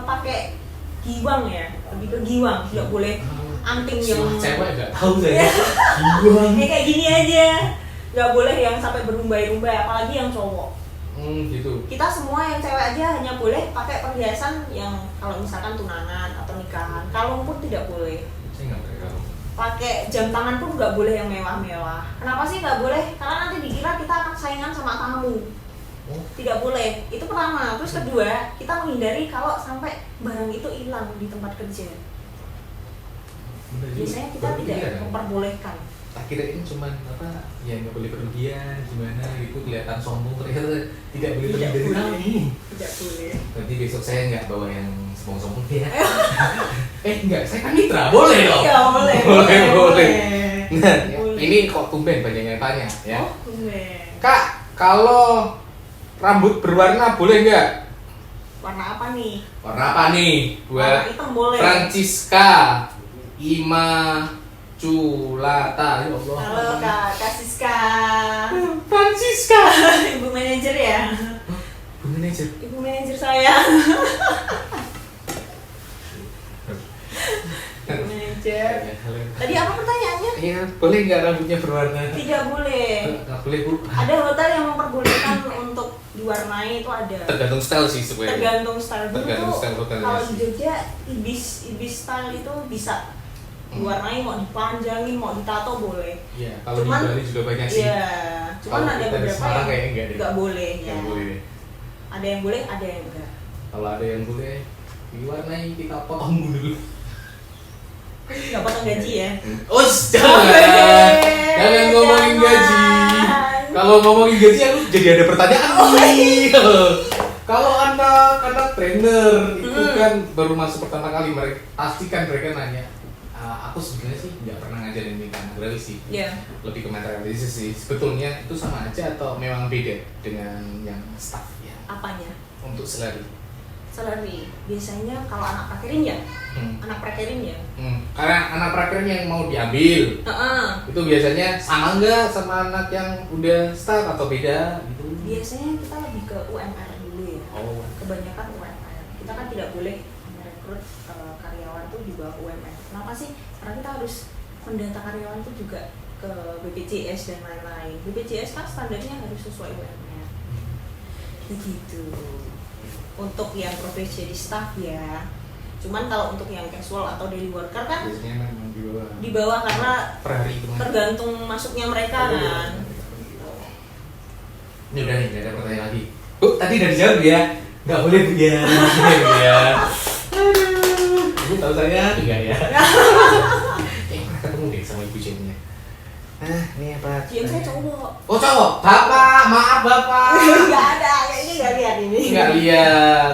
pakai giwang ya, lebih ke giwang, nggak boleh anting yang Setelah cewek nggak tahu saya. Giwang. ya kayak gini aja, nggak boleh yang sampai berumbai-umbai, apalagi yang cowok. Gitu. Kita semua yang cewek aja hanya boleh pakai perhiasan yang kalau misalkan tunangan atau nikahan. Kalung pun tidak boleh. Saya nggak pakai kalung. Pakai jam tangan pun nggak boleh yang mewah-mewah. Kenapa sih nggak boleh? Karena nanti dikira kita akan saingan sama tamu. Tidak boleh. Itu pertama. Terus kedua, kita menghindari kalau sampai barang itu hilang di tempat kerja. Biasanya kita tidak memperbolehkan. Tak kirain cuman apa ya nggak boleh berlebihan gimana gitu, kelihatan sombong, ternyata tidak boleh lebih dari tamu. Tidak boleh. Nanti besok saya nggak bawa yang sombong-sombong ya. Enggak, saya kan mitra, boleh dong. Iya boleh. Boleh. Nah, Boleh. ini kok tumben banyak yang tanya ya. Oh boleh. Kak, kalau rambut berwarna boleh nggak? Warna apa nih? Warna apa nih? Warna Buat hitam boleh. Francisca Immaculata. Ya Allah. Halo Kak Siska. Francisca. Ibu manajer ya? Bu manajer. Ibu manajer saya. Ibu manajer. Halo. Tadi apa pertanyaannya? Iya, boleh nggak rambutnya berwarna? Tidak boleh. Nggak boleh Bu. Ada hotel yang memperbolehkan untuk diwarnai itu ada. Tergantung style sih sebenarnya. Tergantung style. Dulu Tergantung tuh, style hotelnya kalau sih. di Jogja ibis style itu bisa diwarnai, mau dipanjangin, mau ditato boleh. Iya, kalau Cuman- di Bali juga banyak sih. Iya. Cuman Kalau ada kita di beberapa Semarang yang kayaknya nggak deh. nggak boleh ya. Nggak boleh deh. Ada yang boleh, ada yang enggak. Kalau ada yang boleh diwarnai, kita potong dulu. Nggak potong gaji ya. Jangan. Jangan ngomongin gaji. Kalau ngomongin gaji aku jadi ada pertanyaan nih. Kalau anak trainer itu kan baru masuk pertama kali, mereka pastikan mereka nanya. Aku sebenarnya sih nggak pernah ngajarin mekanik agraris sih. Iya. Lebih ke materialis sih. Sebetulnya itu sama aja atau memang beda dengan yang staff ya? Apanya? Untuk selari. Salary. Biasanya kalau anak prakerin ya, anak prakerin ya. Karena anak prakerja yang mau diambil Heeh. itu biasanya sama nggak sama anak yang udah staff atau beda gitu? Biasanya kita lebih ke UMR dulu ya. Oh. Kebanyakan UMR. Kita kan tidak boleh merekrut karyawan tuh di bawah UMR. Kenapa sih? Karena kita harus mendata karyawan tuh juga ke BPJS dan lain-lain. BPJS kan standarnya harus sesuai UMR. Begitu. Untuk yang profesi jadi staff ya. Cuman kalau untuk yang casual atau daily worker kan Biasanya memang di bawah. di bawah karena Per hari itu. tergantung masuknya mereka kan. Ini udah nih, nggak ada pertanyaan lagi. Bu, tadi udah dijawab ya? Nggak boleh Bu ya? Nggak boleh Bu ya? Aduh. Ibu tahu saya? Enggak ya? Pernah ketemu deh sama Ibu Jennya. Ini apa? Yang saya cowok. Oh cowok? Bapak, maaf Bapak. Nggak ada, kayaknya nggak lihat ini. Nggak lihat.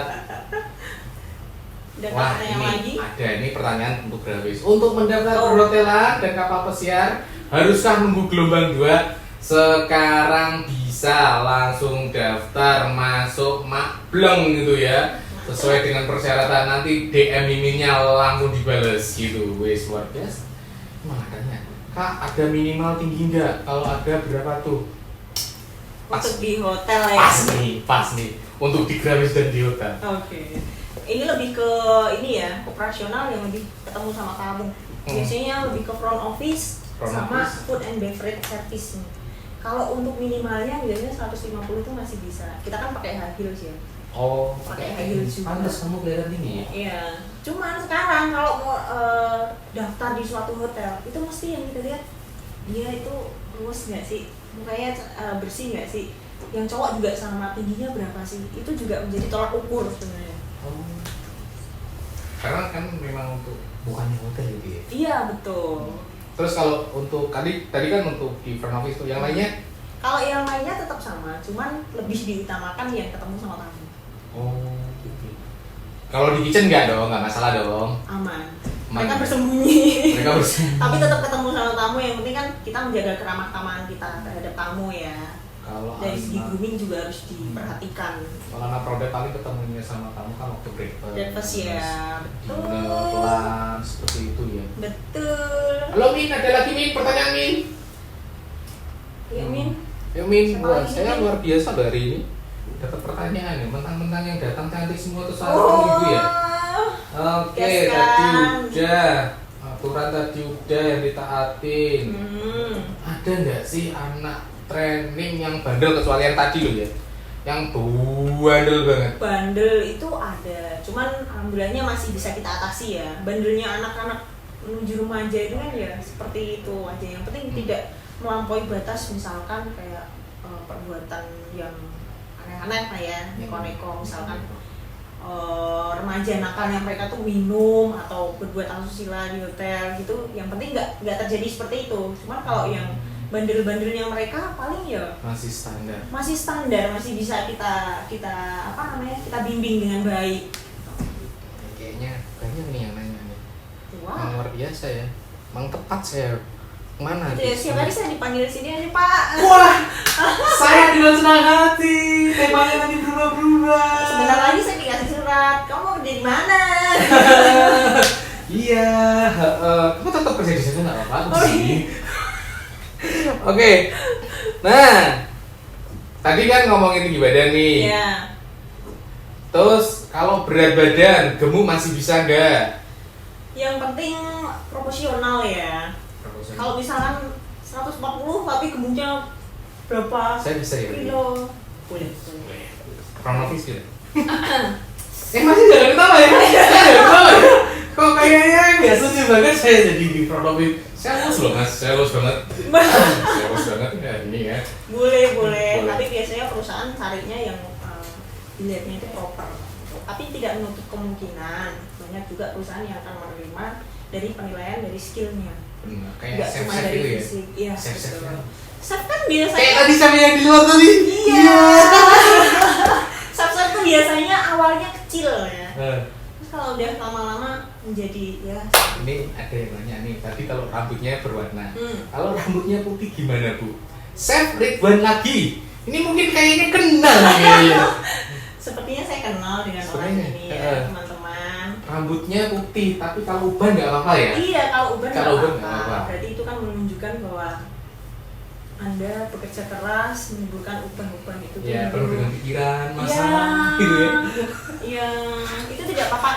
Dan Wah pertanyaan ini lagi. ada ini pertanyaan untuk Gravis. Untuk mendaftar perhotelan dan kapal pesiar, haruskah nunggu gelombang 2? Sekarang bisa langsung daftar masuk mableng gitu ya. Sesuai dengan persyaratan, nanti DM miminnya langsung dibales gitu. Wes luar biasa. Makanya, Kak ada minimal tinggi nggak? Kalau ada berapa tuh? Untuk di hotel ya. Pas nih. Untuk di Gravis dan di hotel. Oke. Ini lebih ke ini ya, operasional yang lebih ketemu sama kamu. Biasanya lebih ke front office sama food and beverage service. Kalau untuk minimalnya biasanya 150 itu masih bisa. Kita kan pakai high heels ya. Oh, Pakai high heels juga. pantas kamu kelihatan tinggi ya? Iya. Cuman sekarang kalau mau daftar di suatu hotel itu mesti yang kita lihat dia itu luas nggak sih, mukanya bersih nggak sih, yang cowok juga sama, tingginya berapa sih, itu juga menjadi tolak ukur sebenarnya. Karena kan memang untuk bukannya hotel gitu ya. Iya betul. Terus kalau untuk tadi kan untuk di front office tuh, yang lainnya? Kalau yang lainnya tetap sama, cuman lebih diutamakan yang ketemu sama tamu. Oh, gitu. Kalau di kitchen nggak dong, nggak masalah dong. Aman. Aman. Mereka bersembunyi. Mereka bersembunyi. Tapi tetap ketemu sama tamu, yang penting kan kita menjaga keramah tamahan kita terhadap tamu ya. Kalau Dari segi grooming juga harus diperhatikan. Kalau anak produk paling ketemunya sama tamu kan waktu Breakfast ya, betul. Pelan seperti itu ya. Betul. Halo Min, ada lagi Min, pertanyaan Min. Ya Min. Ya Min, Siapa wah, lagi, saya Min? luar biasa loh hari ini. Dapat pertanyaan ya, mentang-mentang yang datang cantik semua tuh soal ibu ya. Oke, Yes, tadi kan? udah. Aturan tadi udah yang ditaatin. Ada nggak sih anak training yang bandel kecuali yang tadi loh ya? Yang bandel banget. Bandel itu ada, cuman alhamdulillahnya masih bisa kita atasi ya. Bandelnya anak-anak menuju remaja itu kan ya seperti itu aja. Yang penting tidak melampaui batas, misalkan kayak perbuatan yang aneh-aneh lah ya, neko-neko misalkan. Remaja nakal yang mereka tuh minum atau berbuat asusila di hotel gitu, yang penting nggak terjadi seperti itu. Cuman kalau yang bandel-bandelnya mereka paling ya Masih standar. masih bisa kita kita bimbing dengan baik. Kayaknya banyak nih yang nanya nih. Wah, Yang luar biasa ya. Emang tepat saya mana? itu ya, siapa hari saya dipanggil sini aja Pak. Wah, saya dengan senang hati. Temanya nanti berubah-berubah. Sebentar lagi saya dikasih surat. Kamu mau kerja di mana? Iya, kamu tetap kerja di sana nggak apa-apa Oh, sih. Oke, nah tadi kan ngomongin tinggi badan nih. Iya. Terus kalau berat badan, gemuk masih bisa nggak? Yang penting proporsional ya. Kalau misalkan 140 tapi gemuknya berapa Saya bisa ya. kilo? Boleh. Kronologis gitu. Masih jangan ketawa ya. Jangan ketawa ya. Kok kayaknya nggak setuju banget saya jadi di kronologis. Saya los loh mas, saya los banget. Saya los banget ya ini ya. Boleh. Tapi biasanya perusahaan carinya yang dilihatnya itu proper. Tapi tidak menutup kemungkinan banyak juga perusahaan yang akan menerima dari penilaian dari skillnya. Benar, kayak Nggak cuma chef dari itu ya. fisik. Iya, Chef betul. kan. Chef kan biasanya Kayak tadi sama yang di luar tadi. Iya. Chef tuh biasanya awalnya kecil ya. Terus kalau udah lama-lama menjadi ya. Ini ada yang nanya nih, tadi kalau rambutnya berwarna, Hmm. kalau rambutnya putih gimana Bu? Chef Ridwan lagi. Ini mungkin kayaknya kenal nih. Sepertinya saya kenal dengan orang Sebenarnya, ini ya, teman-teman. Rambutnya putih, tapi kalau uban nggak apa-apa ya? Iya, kalau uban nggak Kalau uban apa-apa. nggak apa-apa. Berarti itu kan menunjukkan bahwa Anda bekerja keras menimbulkan uban-uban itu. Ya, penuh dengan pikiran, Iya. masalah gitu ya. Iya, itu tidak apa-apa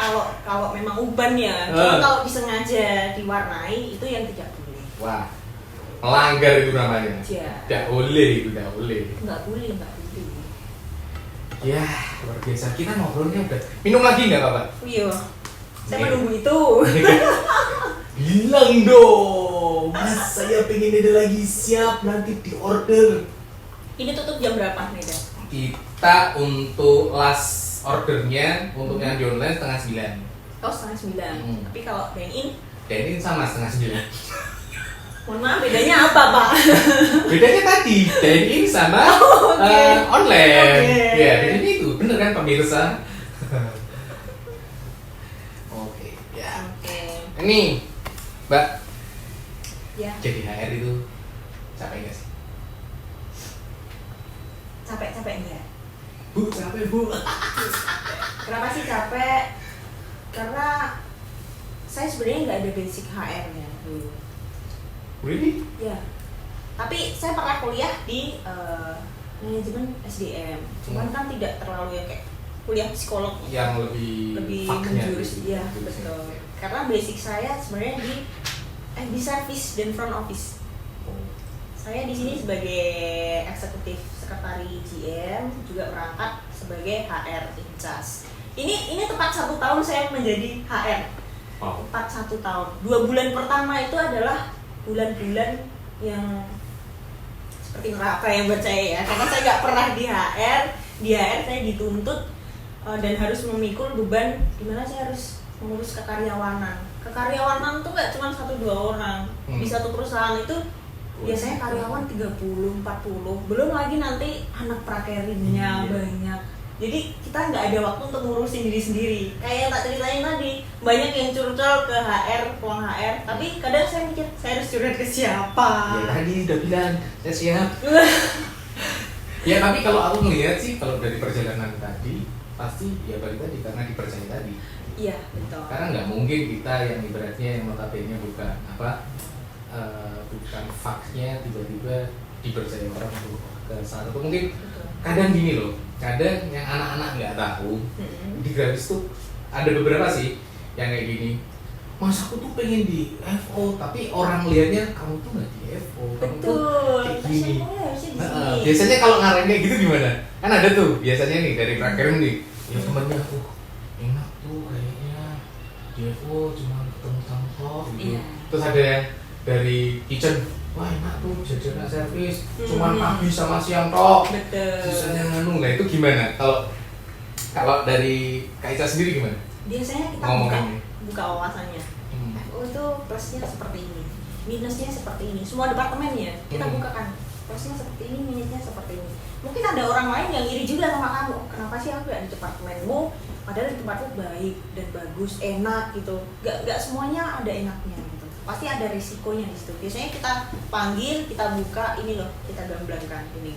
kalau memang uban ya. Cuma kalau disengaja diwarnai itu yang tidak boleh. Wah, melanggar itu namanya. Iya. Tidak boleh itu, tidak boleh. Nggak boleh. Ya, luar biasa. Kita ngobrolnya udah. Minum lagi nggak Bapak? Iya. Saya Nih. menunggu itu. Bilang dong, Mas, saya pengen ada lagi, siap nanti di order. Ini tutup jam berapa nih, Dan? Kita untuk last ordernya untuk yang di online 8:30. Oh, 8:30. Tapi kalau dine-in, Dan ini sama 8:30. mohon maaf bedanya apa, Pak? Bedanya tadi, dan ini sama Oke. online. Oke. Ya, bedanya itu, bener kan pemirsa? Oke, ya. Oke. Ini, Mbak, Ya, jadi HR itu capek nggak sih? capek enggak? Bu, capek Bu. Kenapa sih capek? Karena saya sebenarnya nggak ada basic HR-nya dulu. Really? Ya. Tapi saya pernah kuliah di manajemen SDM. Cuman kan tidak terlalu yang kayak kuliah psikolog Yang lebih faknya menjurus, gitu. iya betul. Karena basic saya sebenarnya di service dan front office. Saya di sini sebagai eksekutif sekretari GM, juga berangkat sebagai HR in charge. Ini tepat 1 tahun saya menjadi HR. Wow. Tepat 1 tahun. 2 bulan pertama itu adalah bulan-bulan yang seperti neraka ya buat saya ya, karena saya nggak pernah di HR saya dituntut dan harus memikul beban dimana saya harus mengurus kekaryawanan tuh nggak cuma 1-2 orang. Di satu perusahaan itu biasanya karyawan 30-40, belum lagi nanti anak prakerinya banyak. Jadi kita nggak ada waktu untuk ngurusin diri sendiri. Kayak yang tak ceritain tadi, banyak yang curcol ke HR, ruang HR. Tapi kadang saya mikir, saya harus curhat ke siapa? Ya tadi udah bilang, saya siap. Ya tapi kalau aku melihat sih, kalau dari perjalanan tadi, pasti ya balik tadi karena dipercaya tadi. Iya betul. Karena nggak mungkin kita yang ibaratnya yang notabene bukan bukan faknya tiba-tiba dipercaya orang untuk ke saat itu. Mungkin kadang gini loh, kadang yang anak-anak nggak tahu di Gravis tuh ada beberapa sih yang kayak gini. Mas aku tuh pengen di FO, tapi orang lihatnya kamu tuh nggak di FO, kamu tuh kayak gini. Biasanya kalau ngarahin kayak gitu gimana? Kan ada tuh biasanya nih dari prakerem nih, ya temennya enak tuh kayaknya di FO cuma ketemu tangkok gitu. Terus ada yang dari kitchen, wah enak tuh jajanan servis, cuman pagi sama siang tok. Sisanya nganu. Nah itu gimana? Kalau dari Kak Ica sendiri gimana? Biasanya kita buka wawasannya. FO itu plusnya seperti ini, minusnya seperti ini. Semua departemennya kita bukakan. Plusnya seperti ini, minusnya seperti ini. Mungkin ada orang lain yang iri juga sama kamu. Kenapa sih aku gak di departemenmu? Padahal di tempatmu baik dan bagus, enak gitu. Gak semuanya ada enaknya gitu. Pasti ada risikonya di situ. Biasanya kita panggil, kita buka, ini loh, kita gamblangkan gini.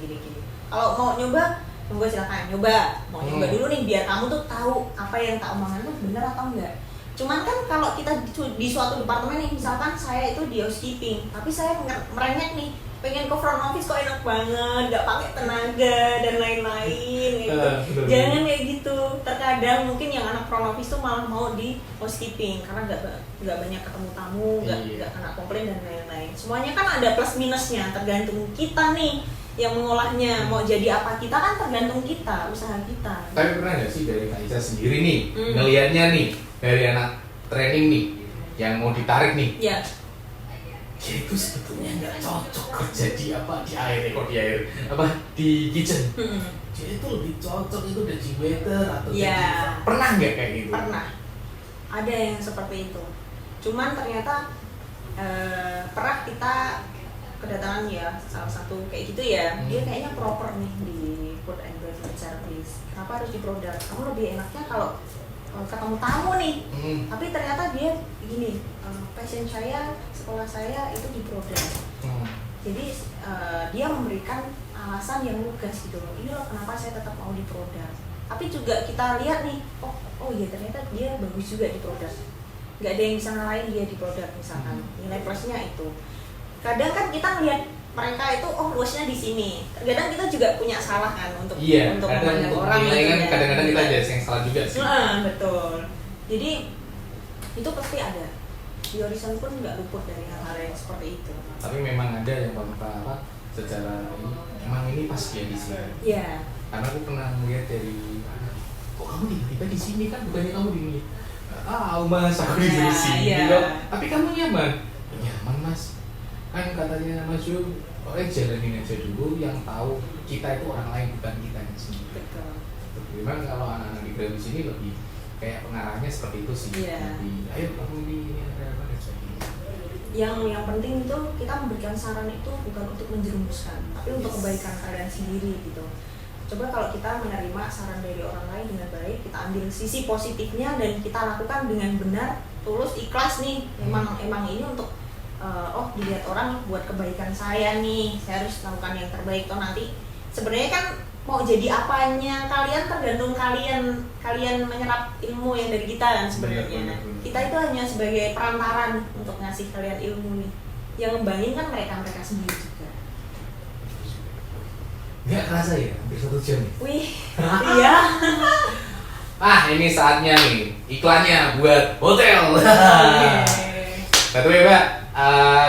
Kalau mau nyoba, monggo silakan nyoba. Mau nyoba dulu nih biar kamu tuh tahu apa yang tak omongan tuh bener atau enggak. Cuman kan kalau kita di suatu departemen nih, misalkan saya itu di housekeeping, tapi saya merengek nih, pengen ke front office kok enak banget, gak pakai tenaga dan lain-lain gitu. Jangan kayak gitu. Terkadang mungkin yang anak front office tuh malah mau di housekeeping karena gak banyak ketemu tamu, gak kena komplain dan lain-lain. Semuanya kan ada plus minusnya, tergantung kita nih yang mengolahnya. Mau jadi apa kita kan tergantung kita, usaha kita. Tapi pernah gak sih dari Kak Ica sendiri nih ngelihatnya nih dari anak training nih yang mau ditarik nih? Iya. Dia itu sebetulnya nggak cocok kerja di kitchen. Dia itu lebih cocok itu jadi waiter atau jadi pernah nggak kayak gitu? Pernah, ada yang seperti itu. Cuman ternyata pernah kita kedatangan ya salah satu kayak gitu ya, dia kayaknya proper nih di food and beverage service. Kenapa harus di produk? Kamu lebih enaknya kalau ketemu tamu nih, tapi ternyata dia begini, passion saya, sekolah saya itu di produk. Jadi dia memberikan alasan yang lugas gitu loh, ini loh kenapa saya tetap mau di produk. Tapi juga kita lihat nih, oh iya ternyata dia bagus juga di produk, nggak ada yang bisa ngalahin dia di produk misalkan. Nilai plusnya itu. Kadang kan kita ngeliat mereka itu luasnya di sini. Kadang kita juga punya salah kan untuk memandang orang gitu. Kadang-kadang kita ada yang salah juga sih. Betul. Jadi itu pasti ada. Di Horizon pun nggak luput dari hal-hal yang seperti itu. Tapi memang ada yang secara ini, emang ini pas dia di sini. Iya. Karena aku pernah melihat dari, kok kamu tiba-tiba di sini kan bukannya kamu di sini? Mas aku di sini. Tapi kamu nyaman? Nyaman mas. Kan katanya Mas Yu, jalanin aja dulu yang tahu kita itu orang lain bukan kita di sini. Betul. Memang kalau anak-anak di Gravis ini lebih kayak pengarahnya seperti itu sih. Lebih, ayo kamu ini apa dan sebagainya. Yang penting itu kita memberikan saran itu bukan untuk menjerumuskan, tapi untuk kebaikan kalian sendiri gitu. Coba kalau kita menerima saran dari orang lain dengan baik, kita ambil sisi positifnya dan kita lakukan dengan benar, tulus, ikhlas nih. Emang ini untuk dilihat orang buat kebaikan saya nih, saya harus lakukan yang terbaik. Toh nanti sebenarnya kan mau jadi apanya kalian tergantung kalian menyerap ilmu yang dari kita kan sebenarnya. Kita itu hanya sebagai perantaran untuk ngasih kalian ilmu nih. Yang ngembangin kan mereka sendiri juga. Nggak kerasa ya, hampir 1 jam nih. Wih, iya. Ini saatnya nih iklannya buat hotel. Betul ya Mbak,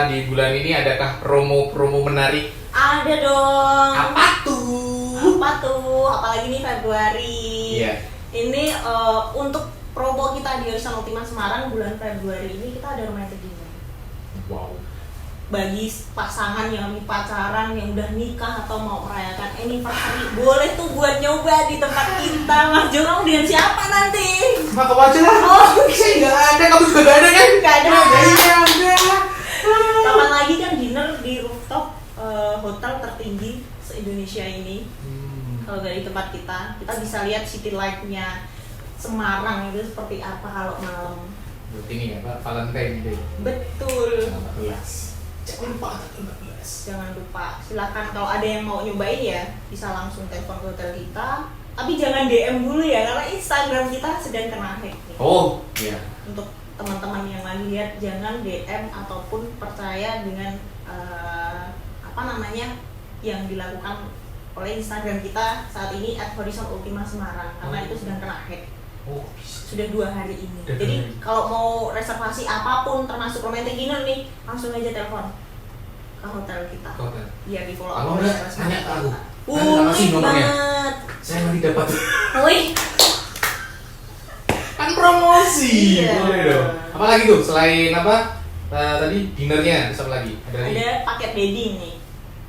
di bulan ini adakah promo menarik? Ada dong. Apa tuh? Apalagi nih Februari. Iya. Ini untuk promo kita di Horizon Ultima Semarang bulan Februari ini kita ada romantic dinner. Wow. bagi pasangan yang pacaran, yang udah nikah atau mau merayakan anniversary, boleh tuh buat nyoba di tempat kita. Mas Jo, kamu dengan siapa nanti? Sama kamu aja lah. Oh, saya nggak ada, kamu juga nggak ada kan? Nggak ada. Iya, udah. Kapan lagi kan dinner di rooftop hotel tertinggi se-Indonesia ini. Kalau dari tempat kita bisa lihat city light-nya Semarang itu seperti apa kalau malam. Berarti ini ya Pak, Valentine Day. Betul. 14. Jangan lupa 14. Jangan lupa. Silakan kalau ada yang mau nyobain ya, bisa langsung telepon ke hotel kita. Tapi jangan DM dulu ya, karena Instagram kita sedang kena hack nih. Oh, iya. Untuk teman-teman yang lagi lihat, jangan DM ataupun percaya dengan yang dilakukan oleh Instagram kita saat ini @horizonultima_semarang, karena itu sedang kena hack. Oh, Sudah 2 hari ini. Sudah Jadi 2 hari. kalau mau reservasi apapun termasuk romantic dinner nih, langsung aja telepon ke hotel kita. Hotel. Biar di follow Kalau up. enggak, tanya ke aku. Boleh kasih nomornya. banget. Saya nanti dapat. Wih, Kan promosi. Iya. Boleh dong. Apalagi tuh selain apa? Tadi dinernya, terus apa lagi? Ada lagi? ada paket wedding nih.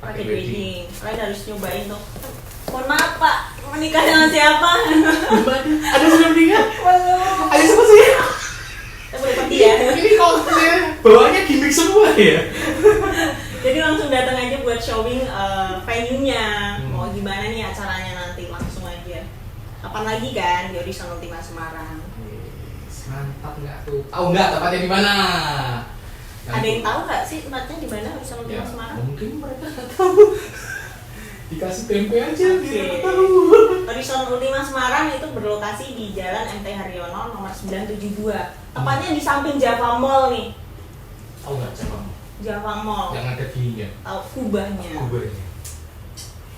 Paket Paket wedding. wedding. Kalian harus nyobain tuh. Mohon maaf Pak, menikah dengan siapa? Ada sudah meninggal? Belum. Ayo siapa sih? Kita boleh pergi ya. Ini kok bawahnya gimmick semua ya? Jadi langsung datang aja buat showing venue-nya. Hmm. Mau gimana nih acaranya nanti, langsung aja. Kapan lagi kan di Horizon Ultima Semarang? Mantap nggak tuh? Tahu nggak tempatnya di mana? Ada yang tahu nggak sih tempatnya di mana Horizon Ultima Ya, Semarang? mungkin mereka nggak tahu. Dikasih tempe aja biar Oke. tahu. Horizon Ultima Semarang itu berlokasi di Jalan MT Haryono nomor 972. Tepatnya di samping Java Mall nih. Tahu nggak siapa? Java Mall. Yang ada gininya, Tahu kubahnya. kubernya.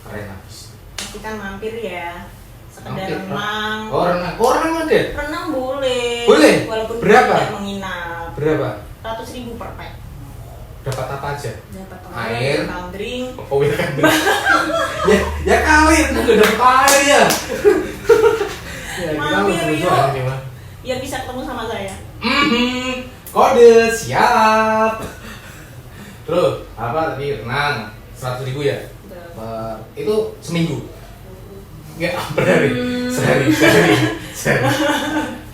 Keren habis. Pastikan mampir ya. Sekedar Mampir, renang. Oh renang, oh renang ada. Renang boleh. Boleh? Walaupun Berapa? tidak menginap. Berapa? 100.000 per pack. Dapat apa aja? Dapat Air. welcome drink. Oh iya kan. ya kali renang udah dapat air ya. Ya kita Mampir, harus yuk. berjuang ini mah. Biar bisa ketemu sama saya. Kode siap. Terus apa tadi renang 100.000 ya? Itu seminggu. Enggak, berhari. Sehari. Kita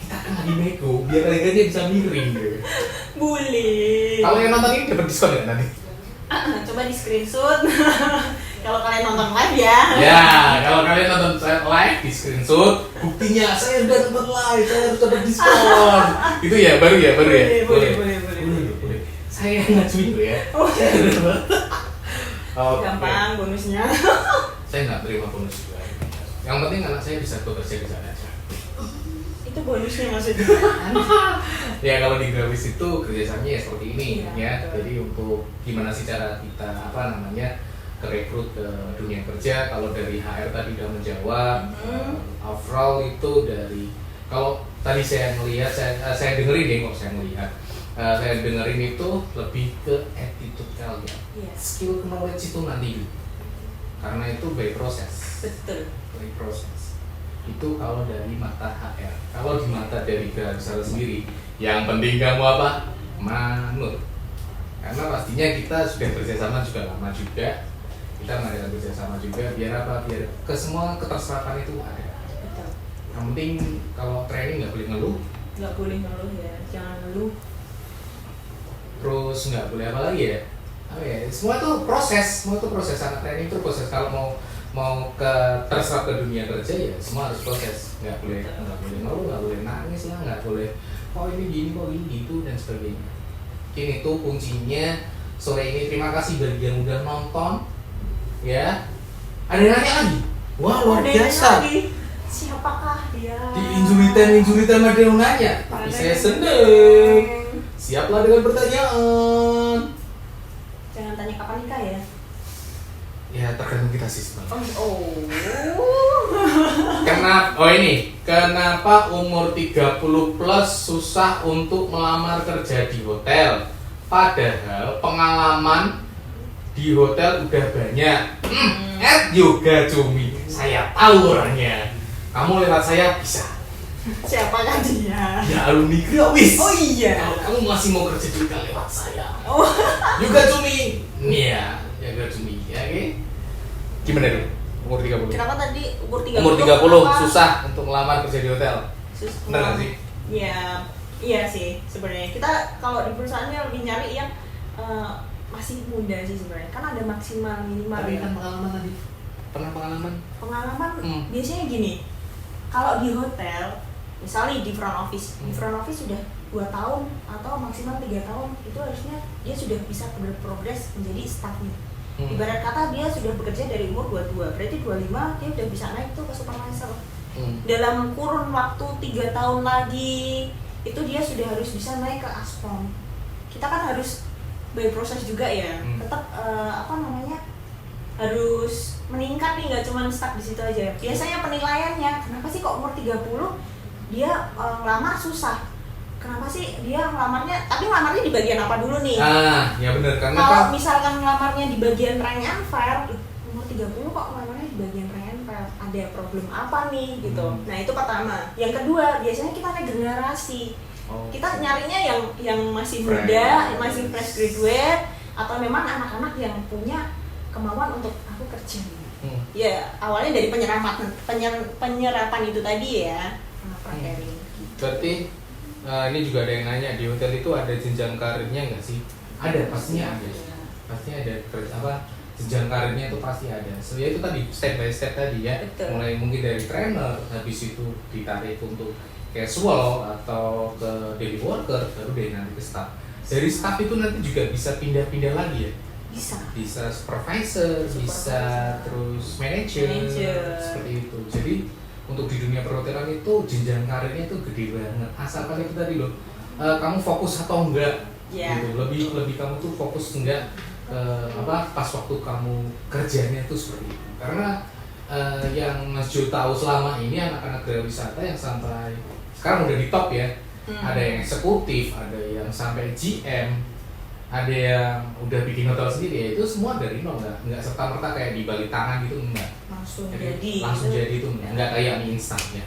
kan lagi nego, biar kalian bisa miring gitu. Boleh. Kalau yang nonton ini dapat diskon ya nanti? Coba di screenshot. Kalau kalian nonton live ya. Ya, kalau kalian nonton saya live di screenshot, buktinya saya udah nonton live, saya harus dapat diskon. Itu ya, baru ya. Boleh. Saya yang ngajuin tuh ya. Oh. Oke. Gampang bonusnya. Saya nggak terima bonus juga. Yang penting anak saya bisa bekerja di sana aja. Itu bonusnya maksudnya. Ya kalau di grafis itu kerjasamanya ya seperti ini Iya, ya. betul. Jadi untuk gimana sih cara kita rekrut ke dunia kerja. Kalau dari HR tadi udah menjawab. Overall itu dari kalau tadi saya melihat, saya dengerin deh kok saya melihat. Saya dengerin itu lebih ke attitude kalian. Iya. Skill knowledge itu nanti. Karena itu by proses. Betul. By proses. Itu kalau dari mata HR. Kalau di mata dari Geraha sendiri, yang penting kamu apa? Manut. Karena pastinya kita sudah bekerjasama juga lama juga. Kita mengadakan bekerjasama juga. Biar apa? Biar ke semua keterserapan itu ada. Betul. Yang penting kalau training nggak boleh ngeluh. Nggak boleh ngeluh ya. Jangan ngeluh. Terus nggak boleh apa lagi ya? Apa ya? Semua itu proses. Anak training itu proses. Kalau mau terserap ke dunia kerja ya semua harus proses. Nggak boleh ngeluh, nggak boleh nangis lah, nggak boleh ini gini, gitu dan sebagainya. Ini tuh kuncinya sore ini. Terima kasih bagi yang udah nonton ya. Ada yang nanya lagi? Wah luar Ada yang biasa. lagi, siapakah dia? Di injury time ada yang nanya. Tapi saya seneng. Siaplah dengan pertanyaan. Jangan tanya kapan nikah ya. Ya tergantung kita sih sebenarnya. Oh. Kenapa umur 30 plus susah untuk melamar kerja di hotel? Padahal pengalaman di hotel udah banyak. Yoga Cumi, saya tahu orangnya. Kamu lewat saya bisa. Siapakah dia? Ya alumni Growis. Oh iya. Kalau kamu masih mau kerja juga lewat saya. Oh. Juga cumi. Iya, juga cumi. Ya, oke. Gimana dong? Umur 30. Kenapa tadi umur 30? Umur 30 susah untuk ngelamar kerja di hotel. Bener nggak sih? Iya, iya sih sebenarnya. Kita kalau di perusahaannya lebih nyari yang masih muda sih sebenarnya. Kan ada maksimal minimal. Tapi ya. kan pengalaman tadi. Pernah pengalaman? Pengalaman biasanya gini. Kalau di hotel, misalnya di front office, di front office sudah 2 tahun atau maksimal 3 tahun, itu harusnya dia sudah bisa berprogres menjadi staffnya. Ibarat kata dia sudah bekerja dari umur 22, berarti 25 dia udah bisa naik tuh ke supervisor. Dalam kurun waktu 3 tahun lagi itu dia sudah harus bisa naik ke aspom. Kita kan harus by proses juga ya, tetap harus meningkat nih, nggak cuma stuck di situ aja. Biasanya penilaiannya, kenapa sih kok umur 30 dia ngelamar susah? Kenapa sih dia ngelamarnya, tapi ngelamarnya di bagian apa dulu nih? Ya benar, karena kalau kan misalkan ngelamarnya di bagian rank and file, umur 30 kok ngelamarnya di bagian rank and file, ada problem apa nih gitu. Nah itu pertama. Yang kedua, biasanya kita ada generasi. Kita nyarinya yang masih muda, masih fresh graduate, atau memang anak-anak yang punya kemauan untuk aku kerja. Ya awalnya dari penyerapan itu tadi ya. Berarti ini juga ada yang nanya, di hotel itu ada jenjang karirnya nggak sih? Ada, pastinya ada. Pastinya ada jenjang karirnya itu pasti ada. So ya itu tadi step by step tadi ya. Betul. Mulai mungkin dari trainer, habis itu ditarik untuk casual atau ke daily worker, baru deh nanti ke staff. Dari staff itu nanti juga bisa pindah-pindah lagi ya. Bisa supervisor, bisa terus manager, seperti itu. Jadi untuk di dunia perhotelan itu jenjang karirnya itu gede banget. Asalkan itu tadi loh, kamu fokus atau enggak, gitu. Lebih kamu tuh fokus enggak pas waktu kamu kerjanya tuh seperti itu. Karena yang Mas Jo tahu selama ini anak-anak wisata yang sampai sekarang udah di top ya. Ada yang eksekutif, ada yang sampai GM, ada yang udah bikin hotel sendiri, ya itu semua dari nol, nggak serta merta kayak di balik tangan gitu, enggak langsung jadi itu enggak kayak mie instan ya.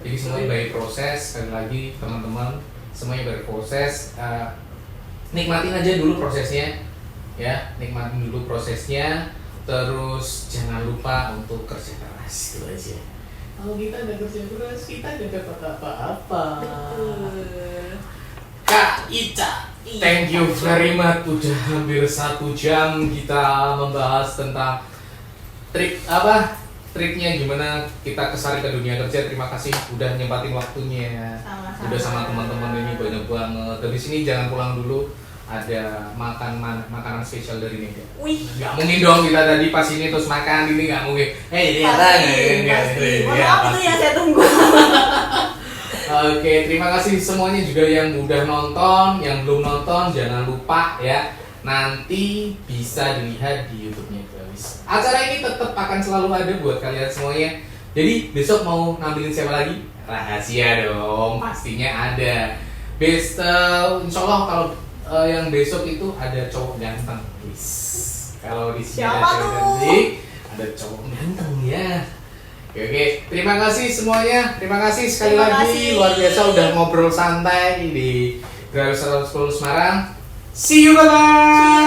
Jadi semuanya by proses. Sekali lagi teman-teman, semuanya by proses. Nikmatin aja dulu prosesnya ya, nikmatin dulu prosesnya, terus jangan lupa untuk kerja keras, gitu aja. Kalau kita ada kerja keras, kita gak dapat apa-apa. Kak Ica, thank you very much. Udah hampir 1 jam kita membahas tentang triknya gimana kita kesari ke dunia kerja. Terima kasih udah nyempatin waktunya. Sama-sama. Udah sama teman-teman ini banyak banget. Dari sini jangan pulang dulu. Ada makanan spesial dari Mega. Nggak mungkin dong kita tadi pas ini terus makan ini, nggak mungkin. Pasti. Apa itu yang saya tunggu. Oke, terima kasih semuanya juga yang udah nonton, yang belum nonton jangan lupa ya, nanti bisa dilihat di YouTube-nya Growis. Acara ini tetap akan selalu ada buat kalian semuanya. Jadi besok mau nampilin siapa lagi? Rahasia dong, pastinya ada. Insya Allah kalau yang besok itu ada cowok ganteng, guys. Kalau di sini ada cowok cantik, ada cowok ganteng ya. Oke, terima kasih semuanya. Terima kasih sekali lagi. Luar biasa udah ngobrol santai di Growis Semarang. See you, bye-bye.